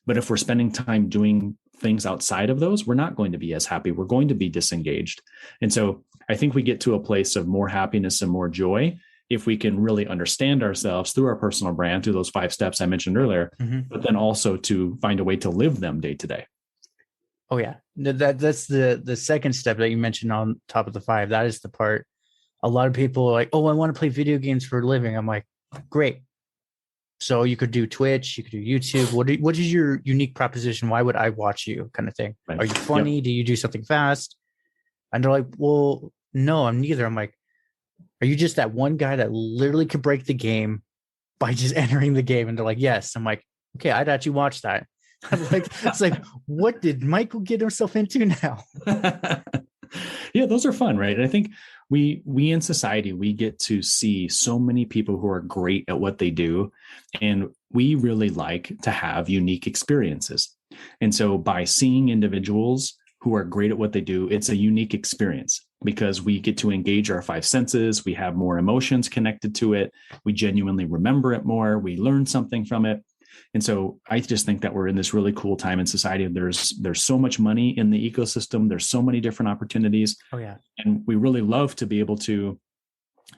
But if we're spending time doing things outside of those, we're not going to be as happy. We're going to be disengaged. And so I think we get to a place of more happiness and more joy if we can really understand ourselves through our personal brand, through those 5 steps I mentioned earlier, but then also to find a way to live them day to day. Oh yeah. That's the second step that you mentioned on top of the 5. That is the part. A lot of people are like, oh, I want to play video games for a living. I'm like, great. So you could do Twitch, you could do YouTube. What is your unique proposition? Why would I watch you, kind of thing? Right. Are you funny? Yep. Do you do something fast? And they're like, well, no, I'm neither. I'm like, are you just that one guy that literally could break the game by just entering the game? And they're like, yes. I'm like, okay, I'd actually watch that. I'm like, it's like, what did Michael get himself into now? Yeah, those are fun, right? And I think we in society, we get to see so many people who are great at what they do, and we really like to have unique experiences. And so by seeing individuals who are great at what they do, it's a unique experience because we get to engage our 5 senses. We have more emotions connected to it. We genuinely remember it more. We learn something from it. And so I just think that we're in this really cool time in society. There's so much money in the ecosystem. There's so many different opportunities. Oh yeah. And we really love to be able to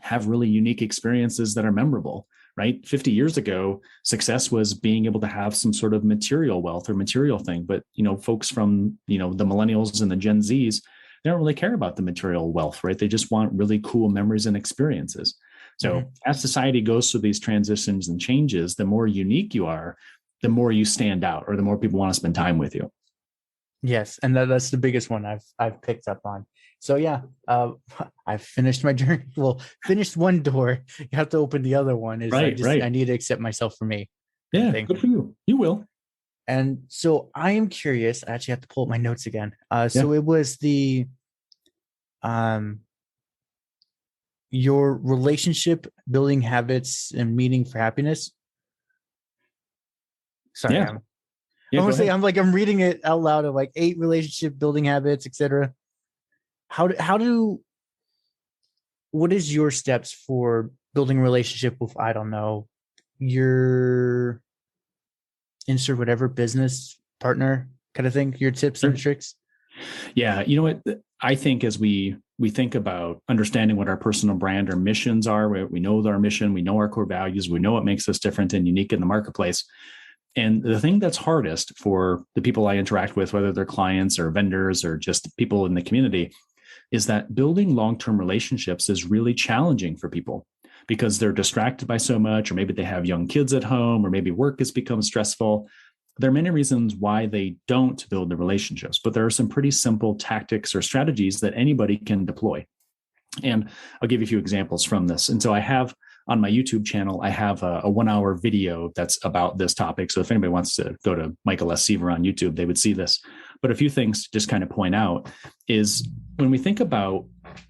have really unique experiences that are memorable, right? 50 years ago, success was being able to have some sort of material wealth or material thing. But, folks from, the millennials and the Gen Zs, they don't really care about the material wealth, right? They just want really cool memories and experiences. So as society goes through these transitions and changes, the more unique you are, the more you stand out, or the more people want to spend time with you. Yes. And that's the biggest one I've picked up on. So yeah, I've finished my journey. Well, finished one door. You have to open the other one. Right. I need to accept myself for me. Yeah, good for you. You will. And so I am curious. I actually have to pull up my notes again. So it was the your relationship building habits and meaning for happiness. Sorry. Yeah. I'm reading it out loud of like 8 relationship building habits, etc. What is your steps for building a relationship with, I don't know, your insert whatever business partner kind of thing, your tips and tricks? Yeah. You know what? I think as we think about understanding what our personal brand or missions are, we know our mission, we know our core values, we know what makes us different and unique in the marketplace. And the thing that's hardest for the people I interact with, whether they're clients or vendors or just people in the community, is that building long-term relationships is really challenging for people because they're distracted by so much, or maybe they have young kids at home, or maybe work has become stressful. There are many reasons why they don't build the relationships, but there are some pretty simple tactics or strategies that anybody can deploy. And I'll give you a few examples from this. And so I have on my YouTube channel, I have a 1 hour video that's about this topic. So if anybody wants to go to Michael S. Seaver on YouTube, they would see this. But a few things to just kind of point out is when we think about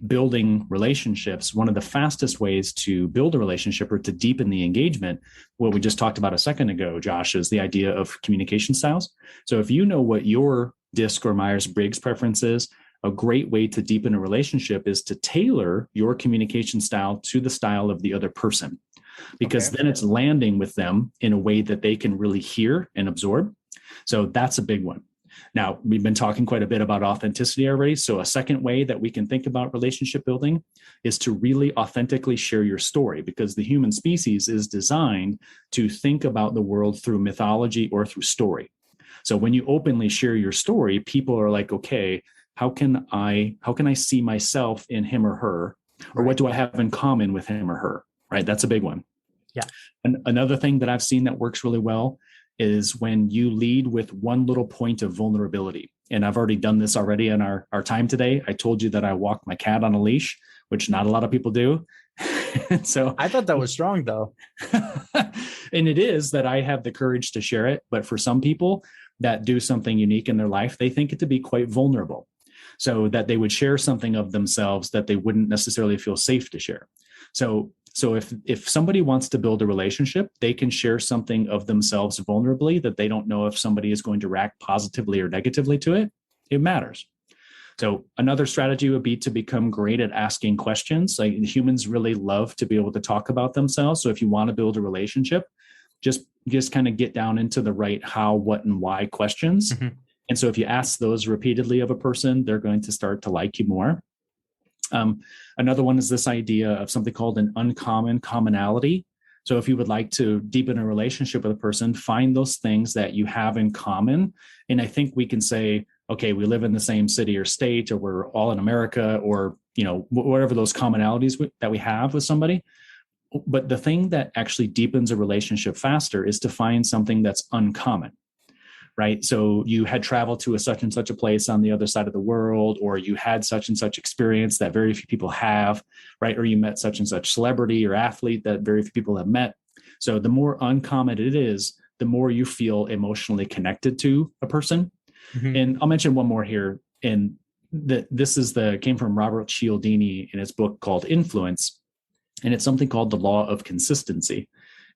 building relationships, one of the fastest ways to build a relationship or to deepen the engagement, what we just talked about a second ago, Josh, is the idea of communication styles. So if you know what your DISC or Myers-Briggs preference is, a great way to deepen a relationship is to tailor your communication style to the style of the other person, because then it's landing with them in a way that they can really hear and absorb. So that's a big one. Now, we've been talking quite a bit about authenticity already. So a second way that we can think about relationship building is to really authentically share your story, because the human species is designed to think about the world through mythology or through story. So when you openly share your story, people are like, okay, how can I see myself in him or her, or what do I have in common with him or her? Right. That's a big one. Yeah. And another thing that I've seen that works really well is when you lead with one little point of vulnerability. And I've already done this already in our time today. I told you that I walk my cat on a leash, which not a lot of people do. So I thought that was strong though. And it is that I have the courage to share it. But for some people that do something unique in their life, they think it to be quite vulnerable. So that they would share something of themselves that they wouldn't necessarily feel safe to share. So if somebody wants to build a relationship, they can share something of themselves vulnerably that they don't know if somebody is going to react positively or negatively to it. It matters. So another strategy would be to become great at asking questions. Like, humans really love to be able to talk about themselves. So if you want to build a relationship, just kind of get down into the right how, what, and why questions. Mm-hmm. And so if you ask those repeatedly of a person, they're going to start to like you more. Another one is this idea of something called an uncommon commonality. So if you would like to deepen a relationship with a person, find those things that you have in common. And I think we can say, okay, we live in the same city or state, or we're all in America, or, you know, whatever those commonalities that we have with somebody. But the thing that actually deepens a relationship faster is to find something that's uncommon. Right. So you had traveled to a such and such a place on the other side of the world, or you had such and such experience that very few people have, right? Or you met such and such celebrity or athlete that very few people have met. So the more uncommon it is, the more you feel emotionally connected to a person. Mm-hmm. And I'll mention one more here. And this came from Robert Cialdini in his book called Influence. And it's something called the law of consistency.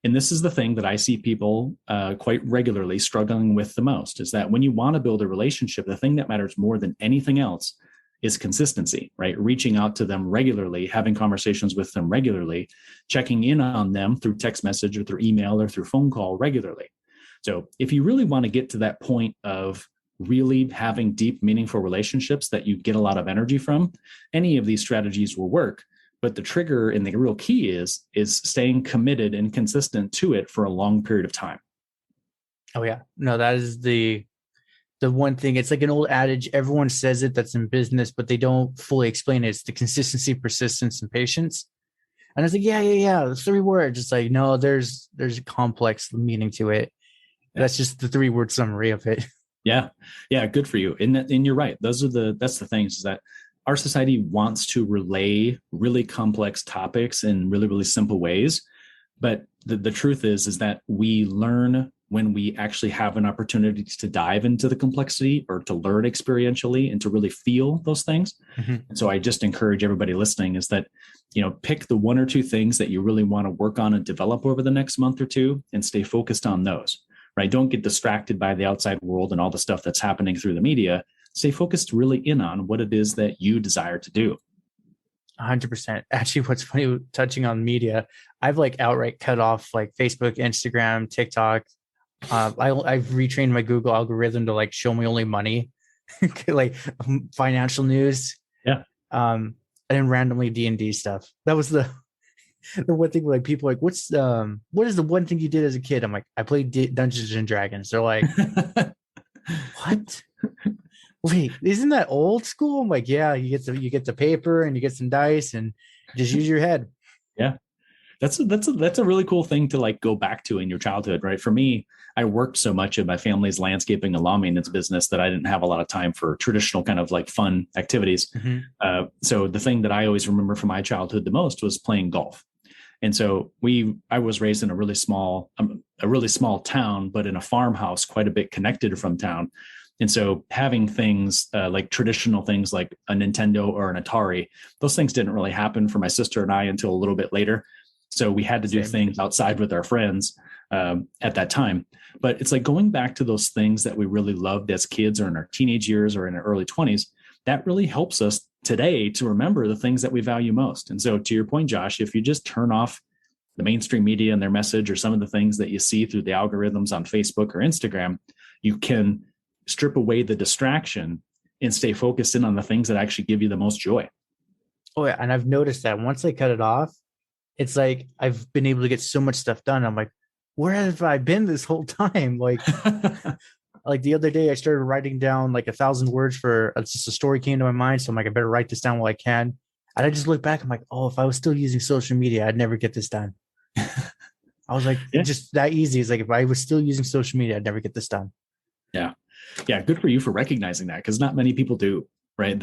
And this is the thing that I see people quite regularly struggling with the most, is that when you want to build a relationship, the thing that matters more than anything else is consistency, right? Reaching out to them regularly, having conversations with them regularly, checking in on them through text message or through email or through phone call regularly. So if you really want to get to that point of really having deep, meaningful relationships that you get a lot of energy from, any of these strategies will work. But the trigger and the real key is staying committed and consistent to it for a long period of time. Oh yeah, no, that is the one thing. It's like an old adage. Everyone says it that's in business, but they don't fully explain it. It's the consistency, persistence, and patience. And it's like, yeah, 3 words. It's like, no, there's a complex meaning to it. Yeah. That's just the 3-word summary of it. Yeah, good for you. And you're right. That's the things, is that our society wants to relay really complex topics in really, really simple ways. But the truth is that we learn when we actually have an opportunity to dive into the complexity, or to learn experientially and to really feel those things. Mm-hmm. And so I just encourage everybody listening is that, you know, pick the 1 or 2 things that you really want to work on and develop over the next month or 2, and stay focused on those, right? Don't get distracted by the outside world and all the stuff that's happening through the media. Stay focused really in on what it is that you desire to do. 100%. Actually, what's funny, touching on media, I've like outright cut off like Facebook, Instagram, TikTok. I've retrained my Google algorithm to like show me only money, like financial news. Yeah. And then randomly D&D stuff. That was the one thing. Like, people are like, what is the one thing you did as a kid? I'm like, I played Dungeons and Dragons. They're like, what? Wait, isn't that old school? I'm like, yeah, you get the paper and you get some dice and just use your head. Yeah. That's a really cool thing to like go back to in your childhood, right? For me, I worked so much in my family's landscaping and lawn maintenance business that I didn't have a lot of time for traditional kind of like fun activities. So the thing that I always remember from my childhood the most was playing golf. And so I was raised in a really small town, but in a farmhouse, quite a bit connected from town. And so having things like traditional things like a Nintendo or an Atari, those things didn't really happen for my sister and I until a little bit later. So we had to do things outside with our friends at that time. But it's like going back to those things that we really loved as kids or in our teenage years or in our early 20s, that really helps us today to remember the things that we value most. And so to your point, Josh, if you just turn off the mainstream media and their message or some of the things that you see through the algorithms on Facebook or Instagram, you can strip away the distraction and stay focused in on the things that actually give you the most joy. Oh yeah. And I've noticed that once I cut it off, it's like I've been able to get so much stuff done. I'm like, where have I been this whole time? Like, like the other day I started writing down like 1,000 words for just a story came to my mind. So I'm like, I better write this down while I can. And I just look back, I'm like, oh, if I was still using social media, I'd never get this done. I was like, just that easy. It's like, if I was still using social media, I'd never get this done. Yeah. Yeah. Good for you for recognizing that, because not many people do, right?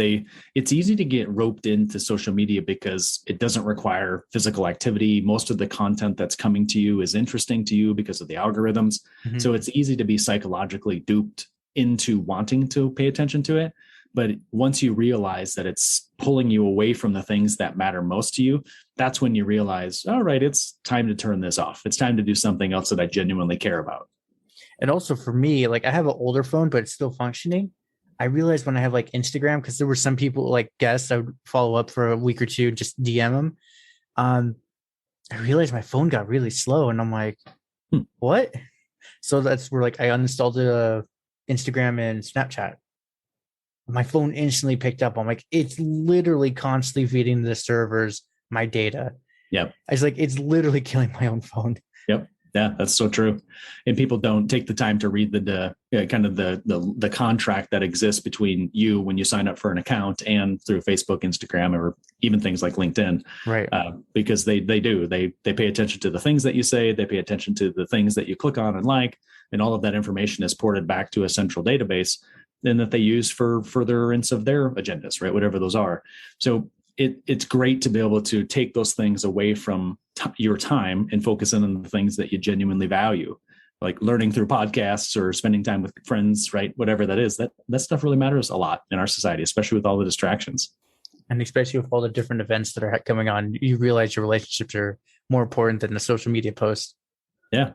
It's easy to get roped into social media because it doesn't require physical activity. Most of the content that's coming to you is interesting to you because of the algorithms. So it's easy to be psychologically duped into wanting to pay attention to it. But once you realize that it's pulling you away from the things that matter most to you, that's when you realize, all right, it's time to turn this off. It's time to do something else that I genuinely care about. And also for me, like I have an older phone, but it's still functioning. I realized when I have like Instagram, because there were some people like guests I would follow up for a week or two, just DM them. I realized my phone got really slow, and I'm like, what? So that's where like I uninstalled Instagram and Snapchat. My phone instantly picked up. I'm like, it's literally constantly feeding the servers my data. Yep. I was like, it's literally killing my own phone. Yep. Yeah, that's so true. And people don't take the time to read the kind of the contract that exists between you when you sign up for an account and through Facebook, Instagram, or even things like LinkedIn. Right. Because they pay attention to the things that you say, they pay attention to the things that you click on and like, and all of that information is ported back to a central database and that they use for furtherance of their agendas, right? Whatever those are. So it's great to be able to take those things away from your time and focus in on the things that you genuinely value, like learning through podcasts or spending time with friends, right? Whatever that is, that stuff really matters a lot in our society, especially with all the distractions. And especially with all the different events that are coming on, you realize your relationships are more important than the social media posts. Yeah.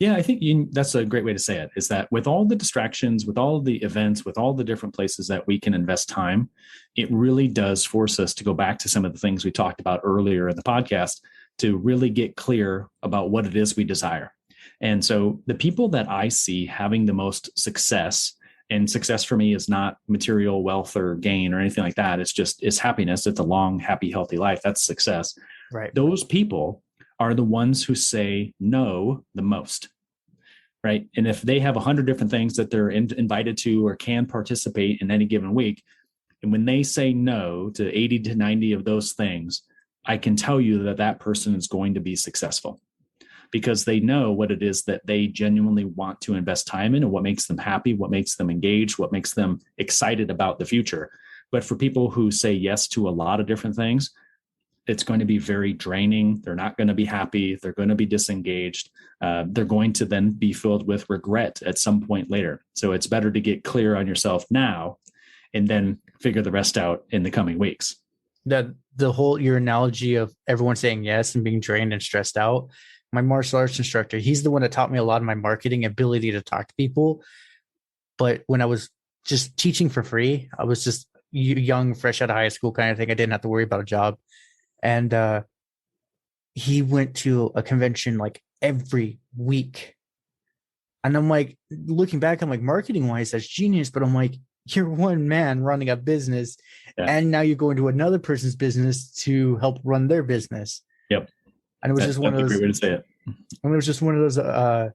I think that's a great way to say it, is that with all the distractions, with all the events, with all the different places that we can invest time, it really does force us to go back to some of the things we talked about earlier in the podcast to really get clear about what it is we desire. And so the people that I see having the most success, and success for me is not material wealth or gain or anything like that. It's happiness. It's a long, happy, healthy life. That's success. Right. Those people are the ones who say no the most, right? And if they have 100 different things that they're invited to or can participate in any given week, and when they say no to 80 to 90 of those things, I can tell you that that person is going to be successful because they know what it is that they genuinely want to invest time in and what makes them happy, what makes them engaged, what makes them excited about the future. But for people who say yes to a lot of different things, it's going to be very draining. They're not going to be happy. They're going to be disengaged. They're going to then be filled with regret at some point later. So it's better to get clear on yourself now and then figure the rest out in the coming weeks. Your analogy of everyone saying yes and being drained and stressed out. My martial arts instructor, he's the one that taught me a lot of my marketing ability to talk to people. But when I was just teaching for free, I was just young, fresh out of high school kind of thing. I didn't have to worry about a job. And he went to a convention like every week. And I'm like, looking back, I'm like, marketing wise, that's genius. But I'm like, you're one man running a business. Yeah. And now you're going to another person's business to help run their business. Yep. And it was just one of those. That's a great way to say it. And it was just one of those.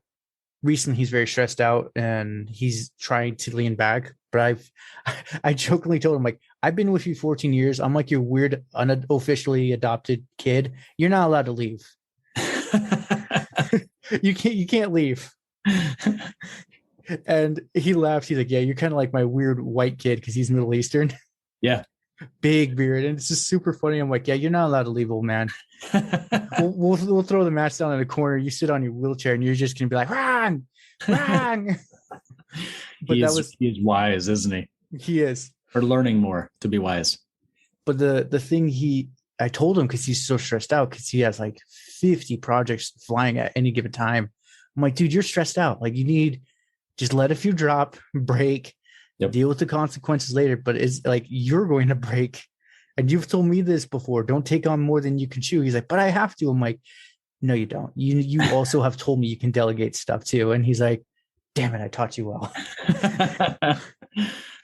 Recently, he's very stressed out and he's trying to lean back. But I jokingly told him, like, I've been with you 14 years. I'm like your weird, unofficially adopted kid. You're not allowed to leave. You can't leave. And he laughs. He's like, yeah, you're kind of like my weird white kid because he's Middle Eastern. Yeah. Big beard. And it's just super funny. I'm like, yeah, you're not allowed to leave, old man. We'll throw the match down in the corner. You sit on your wheelchair and you're just going to be like, wrong, wrong. But he's wise, isn't he? He is. Or learning more to be wise. But the thing I told him, because he's so stressed out because he has like 50 projects flying at any given time. I'm like, dude, you're stressed out. Like, you need just let a few drop, break, deal with the consequences later. But it's like, you're going to break. And you've told me this before. Don't take on more than you can chew. He's like, but I have to. I'm like, no, you don't. You also have told me you can delegate stuff too. And he's like, damn it, I taught you well.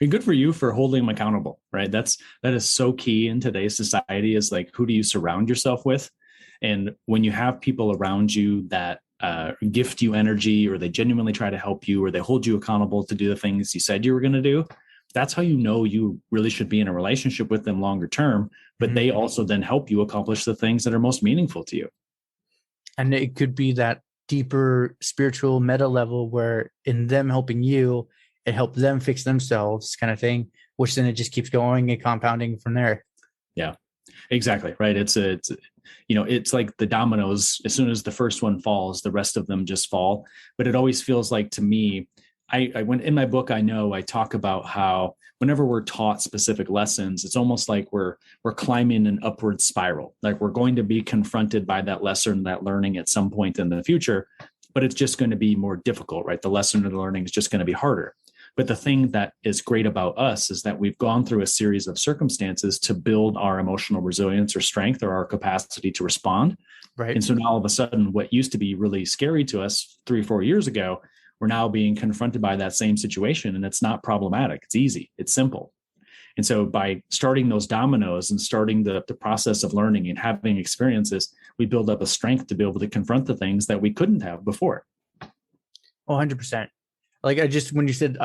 And good for you for holding them accountable, right? That is so key in today's society, is like, who do you surround yourself with? And when you have people around you that gift you energy, or they genuinely try to help you, or they hold you accountable to do the things you said you were going to do, that's how you know you really should be in a relationship with them longer term. But they also then help you accomplish the things that are most meaningful to you. And it could be that deeper spiritual meta level where in them helping you, it helped them fix themselves, kind of thing, which then it just keeps going and compounding from there. Yeah, exactly. Right. It's like the dominoes. As soon as the first one falls, the rest of them just fall. But it always feels like, to me, I went in my book, I talk about how whenever we're taught specific lessons, it's almost like we're climbing an upward spiral. Like, we're going to be confronted by that lesson, that learning at some point in the future, but it's just going to be more difficult, right? The lesson or the learning is just going to be harder. But the thing that is great about us is that we've gone through a series of circumstances to build our emotional resilience or strength, or our capacity to respond. Right. And so now all of a sudden, what used to be really scary to us 3 or 4 years ago, we're now being confronted by that same situation, and it's not problematic. It's easy. It's simple. And so by starting those dominoes and starting the process of learning and having experiences, we build up a strength to be able to confront the things that we couldn't have before. 100%. Like, when you said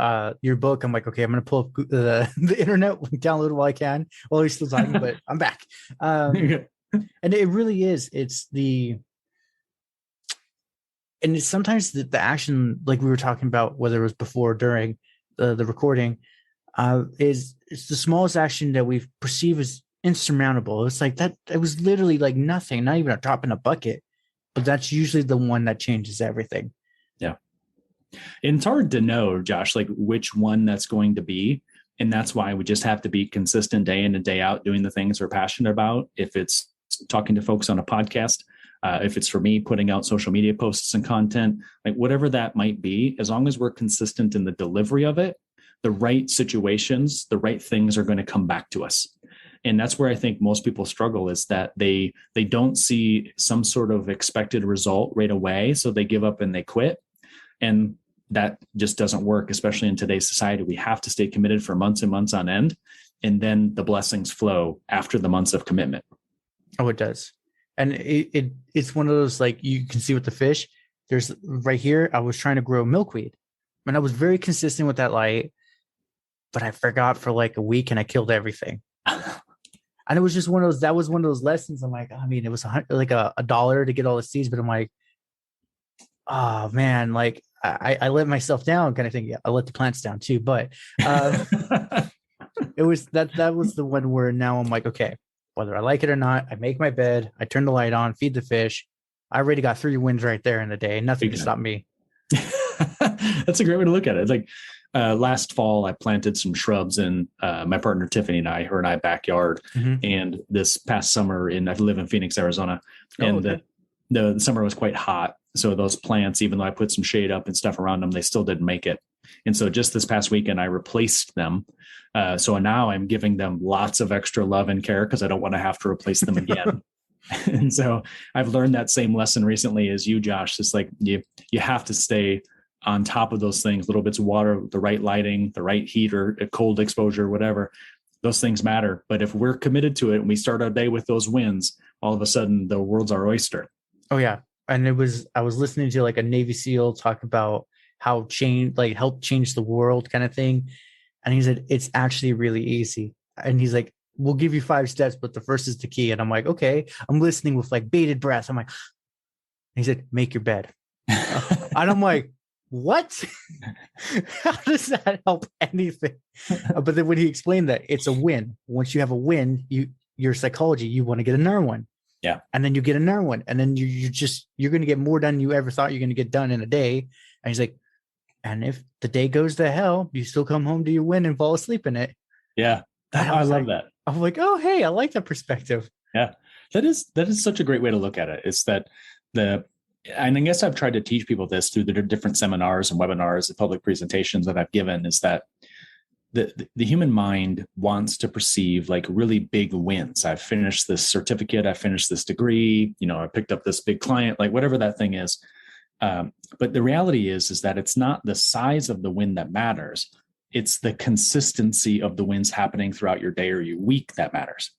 your book, I'm like, okay, I'm going to pull up the internet, download it while I can, while he's still talking, but I'm back. And it really is. And it's sometimes the action, like we were talking about, whether it was before or during the recording, it's the smallest action that we perceive as insurmountable. It's like that. It was literally like nothing, not even a drop in a bucket, but that's usually the one that changes everything. Yeah. And it's hard to know, Josh, like which one that's going to be. And that's why we just have to be consistent day in and day out doing the things we're passionate about. If it's talking to folks on a podcast, if it's for me putting out social media posts and content, like whatever that might be, as long as we're consistent in the delivery of it, the right situations, the right things are going to come back to us. And that's where I think most people struggle, is that they don't see some sort of expected result right away. So they give up and they quit. And that just doesn't work, especially in today's society. We have to stay committed for months and months on end. And then the blessings flow after the months of commitment. Oh, it does. And it's one of those, like, you can see with the fish, there's right here, I was trying to grow milkweed and I was very consistent with that light, but I forgot for like a week and I killed everything. And it was just that was one of those lessons. I'm like, I mean, it was like a $1 to get all the seeds, but I'm like, oh man, like I let myself down, kind of thing. Yeah, I let the plants down too, but it was that was the one where now I'm like, okay, whether I like it or not, I make my bed, I turn the light on, feed the fish. I already got 3 wins right there in the day. Nothing can stop me. That's a great way to look at it. It's like last fall, I planted some shrubs in my partner Tiffany and her and I backyard. Mm-hmm. And this past summer, I live in Phoenix, Arizona, and okay. the summer was quite hot. So those plants, even though I put some shade up and stuff around them, they still didn't make it. And so just this past weekend, I replaced them. So now I'm giving them lots of extra love and care because I don't want to have to replace them again. And so I've learned that same lesson recently as you, Josh. It's like you have to stay on top of those things, little bits of water, the right lighting, the right heat or cold exposure, whatever. Those things matter. But if we're committed to it and we start our day with those wins, all of a sudden the world's our oyster. Oh, yeah. And I was listening to like a Navy SEAL talk about how help change the world kind of thing. And he said, it's actually really easy. And he's like, we'll give you 5 steps, but the first is the key. And I'm like, okay, I'm listening with like bated breath. I'm like, he said, make your bed. And I'm like, what? How does that help anything? But then when he explained that it's a win, once you have a win, your psychology, you want to get another one. Yeah. And then you get another one. And then you're going to get more done than you ever thought you're going to get done in a day. And he's like, and if the day goes to hell, you still come home to your win and fall asleep in it. Yeah. I love that. I'm like, oh, hey, I like that perspective. Yeah. That is such a great way to look at it. It's that and I guess I've tried to teach people this through the different seminars and webinars and public presentations that I've given, is that the human mind wants to perceive like really big wins. I've finished this certificate. I finished this degree. I picked up this big client, like whatever that thing is. But the reality is that it's not the size of the win that matters. It's the consistency of the wins happening throughout your day or your week that matters.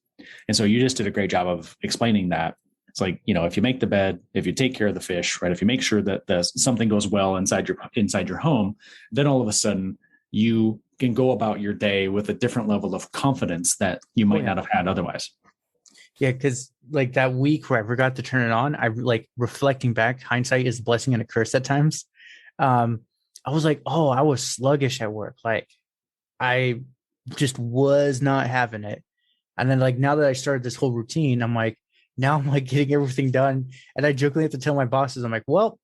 And so you just did a great job of explaining that. It's like, if you make the bed, if you take care of the fish, right? If you make sure that something goes well inside your home, then all of a sudden you can go about your day with a different level of confidence that you might not have had otherwise. Yeah, because like that week where I forgot to turn it on, I like reflecting back, hindsight is a blessing and a curse at times. I was like, oh, I was sluggish at work. Like I just was not having it. And then like now that I started this whole routine, I'm like getting everything done. And I jokingly have to tell my bosses, I'm like, well,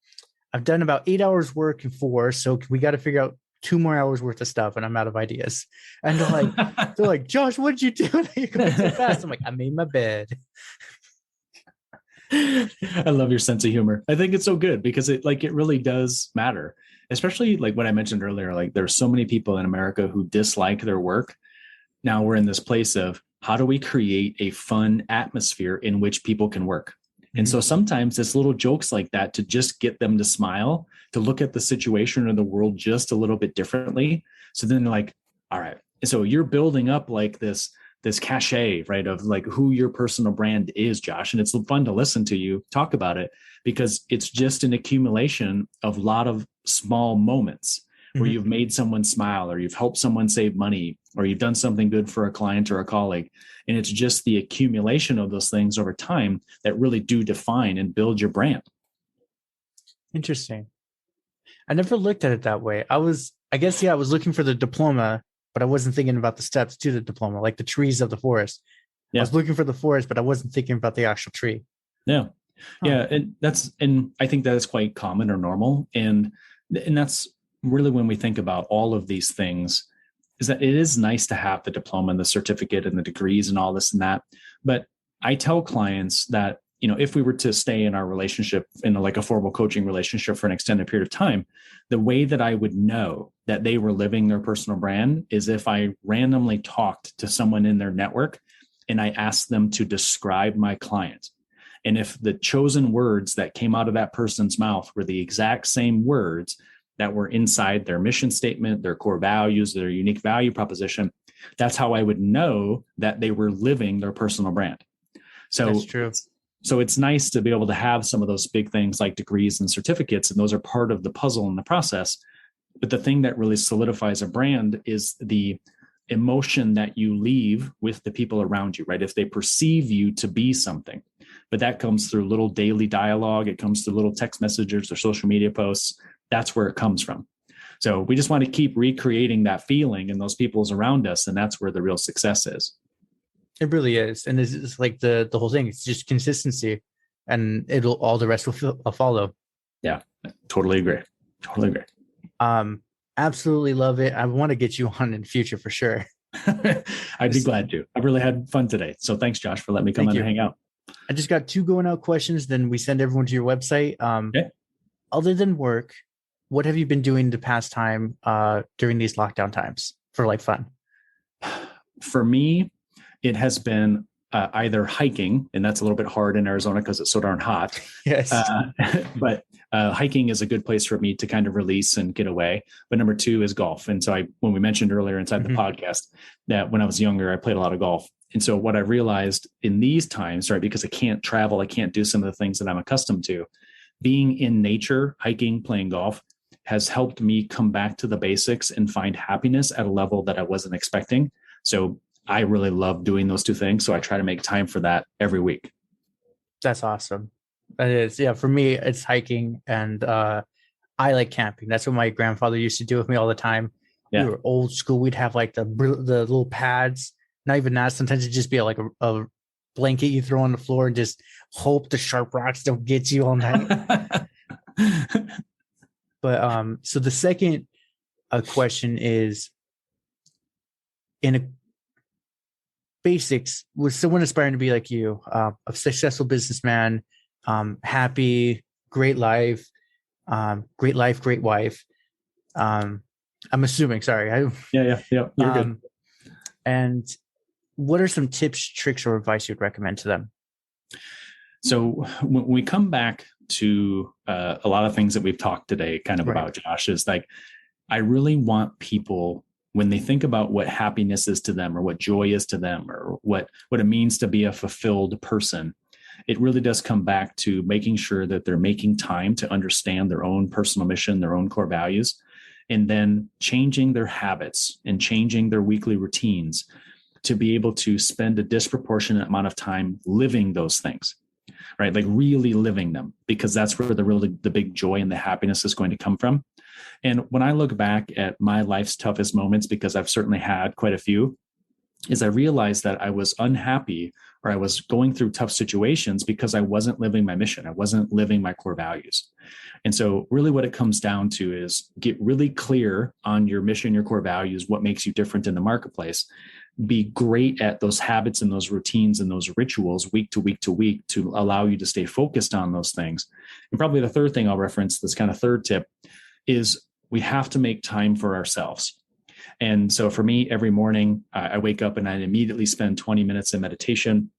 I've done about 8 hours work in 4. So we got to figure out 2 more hours worth of stuff, and I'm out of ideas. And they're like, Josh, what did you do? You're going so fast. I'm like, I made my bed. I love your sense of humor. I think it's so good because it really does matter, especially like what I mentioned earlier. Like there's so many people in America who dislike their work. Now we're in this place of how do we create a fun atmosphere in which people can work? And so sometimes it's little jokes like that to just get them to smile, to look at the situation or the world just a little bit differently. So then they're like, all right. So you're building up like this cachet, right, of like who your personal brand is, Josh. And it's fun to listen to you talk about it because it's just an accumulation of a lot of small moments where you've made someone smile or you've helped someone save money or you've done something good for a client or a colleague. And it's just the accumulation of those things over time that really do define and build your brand. Interesting. I never looked at it that way. I was looking for the diploma, but I wasn't thinking about the steps to the diploma, like the trees of the forest. Yeah. I was looking for the forest, but I wasn't thinking about the actual tree. Yeah. Huh. Yeah. And I think that is quite common or normal. And that's really when we think about all of these things, is that it is nice to have the diploma and the certificate and the degrees and all this and that. But I tell clients that, if we were to stay in our relationship in like a formal coaching relationship for an extended period of time, the way that I would know that they were living their personal brand is if I randomly talked to someone in their network and I asked them to describe my client. And if the chosen words that came out of that person's mouth were the exact same words that were inside their mission statement, their core values, their unique value proposition, that's how I would know that they were living their personal brand. So that's true. So it's nice to be able to have some of those big things like degrees and certificates, and those are part of the puzzle in the process. But the thing that really solidifies a brand is the emotion that you leave with the people around you, right? If they perceive you to be something, but that comes through little daily dialogue. It comes through little text messages or social media posts. That's where it comes from. So we just want to keep recreating that feeling in those people's around us. And that's where the real success is. It really is. And it's like the whole thing. It's just consistency and all the rest will follow. Yeah, totally agree. Absolutely love it. I want to get you on in the future for sure. I'd be glad to. I really had fun today. So thanks, Josh, for letting me come in and hang out. I just got 2 going out questions. Then we send everyone to your website. Okay. Other than work, what have you been doing to pass time during these lockdown times for like fun? For me, it has been either hiking, and that's a little bit hard in Arizona because it's so darn hot. Yes. But hiking is a good place for me to kind of release and get away. But number 2 is golf. And so when we mentioned earlier inside the podcast that when I was younger, I played a lot of golf. And so what I realized in these times, right, because I can't travel, I can't do some of the things that I'm accustomed to, being in nature, hiking, playing golf has helped me come back to the basics and find happiness at a level that I wasn't expecting. So I really love doing those 2 things. So I try to make time for that every week. That's awesome. It is. Yeah. For me, it's hiking, and I like camping. That's what my grandfather used to do with me all the time. We Yeah. were old school. We'd have like the little pads. Not even that. Sometimes it'd just be like a blanket you throw on the floor and just hope the sharp rocks don't get you all night. But so the second question is, in a basics, was someone aspiring to be like you, a successful businessman, happy, great life, great wife. I'm assuming. Sorry. Yeah. You're good. And what are some tips, tricks, or advice you'd recommend to them? So when we come back to a lot of things that we've talked today, kind of Right. about, Josh, is like, I really want people, when they think about what happiness is to them, or what joy is to them, or what it means to be a fulfilled person, it really does come back to making sure that they're making time to understand their own personal mission, their own core values, and then changing their habits and changing their weekly routines to be able to spend a disproportionate amount of time living those things, right? Like really living them, because that's where the big joy and the happiness is going to come from. And when I look back at my life's toughest moments, because I've certainly had quite a few, is I realized that I was unhappy, or I was going through tough situations because I wasn't living my mission. I wasn't living my core values. And so really what it comes down to is get really clear on your mission, your core values, what makes you different in the marketplace. Be great at those habits and those routines and those rituals week to week to week to allow you to stay focused on those things. And probably the third thing I'll reference, this kind of third tip, is we have to make time for ourselves. And so for me, every morning I wake up and I immediately spend 20 minutes in meditation.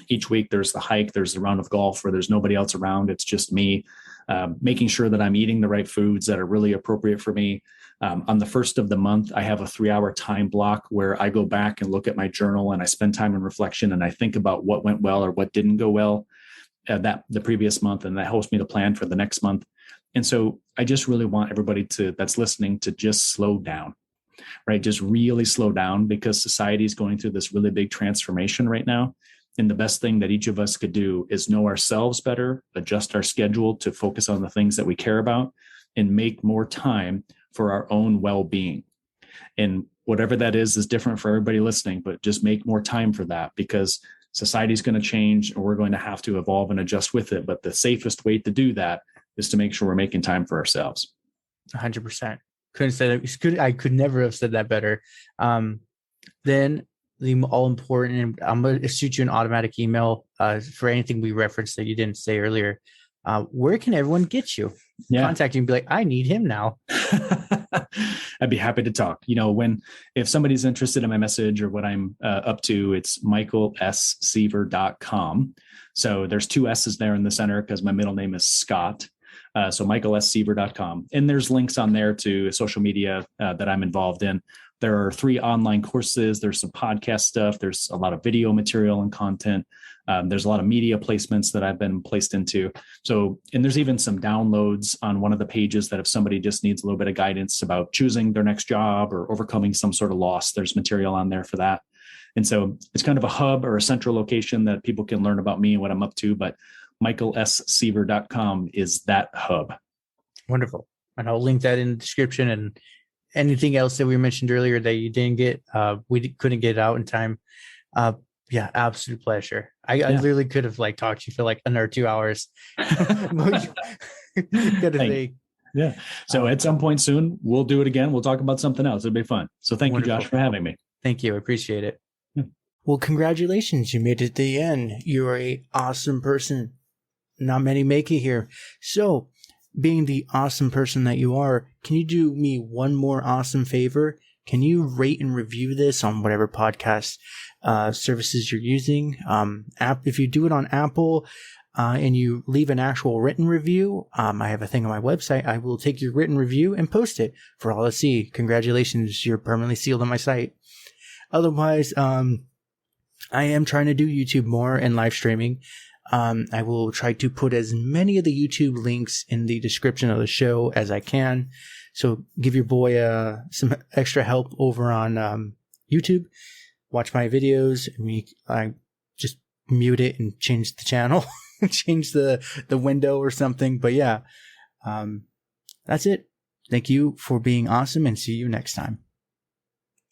Each week there's the hike, there's the round of golf where there's nobody else around. It's just me, making sure that I'm eating the right foods that are really appropriate for me. On the first of the month, I have a 3-hour time block where I go back and look at my journal and I spend time in reflection and I think about what went well or what didn't go well the previous month. And that helps me to plan for the next month. And so I just really want everybody that's listening to just slow down, right? Just really slow down, because society is going through this really big transformation right now. And the best thing that each of us could do is know ourselves better, adjust our schedule to focus on the things that we care about, and make more time for our own well-being. And whatever that is different for everybody listening, but just make more time for that, because society is going to change and we're going to have to evolve and adjust with it. But the safest way to do that is to make sure we're making time for ourselves. 100%. Couldn't say that. I could never have said that better. Then the all important, and I'm going to shoot you an automatic email for anything we referenced that you didn't say earlier. Where can everyone get you? Yeah. Contact you and be like, I need him now. I'd be happy to talk. If somebody's interested in my message or what I'm up to, it's michaelsseaver.com. So there's 2 S's there in the center because my middle name is Scott. So michaelsseaver.com. And there's links on there to social media that I'm involved in. There are 3 online courses. There's some podcast stuff. There's a lot of video material and content. There's a lot of media placements that I've been placed into. So, and there's even some downloads on one of the pages that if somebody just needs a little bit of guidance about choosing their next job or overcoming some sort of loss, there's material on there for that. And so it's kind of a hub or a central location that people can learn about me and what I'm up to. But michaelsseaver.com is that hub. Wonderful. And I'll link that in the description. And anything else that we mentioned earlier that you didn't get, we couldn't get out in time. Yeah, absolute pleasure. I literally could have talked to you for another 2 hours. Yeah. So at some point soon, we'll do it again. We'll talk about something else. It'll be fun. So thank you, Josh, for having me. Thank you. I appreciate it. Yeah. Well, congratulations. You made it to the end. You're an awesome person. Not many make it here. So being the awesome person that you are, can you do me one more awesome favor? Can you rate and review this on whatever podcast services you're using? If you do it on Apple and you leave an actual written review, I have a thing on my website. I will take your written review and post it for all to see. Congratulations, you're permanently sealed on my site. Otherwise, I am trying to do YouTube more and live streaming. I will try to put as many of the YouTube links in the description of the show as I can. So give your boy some extra help over on YouTube. Watch my videos. I just mute it and change the channel. change the window or something. But yeah, that's it. Thank you for being awesome, and see you next time.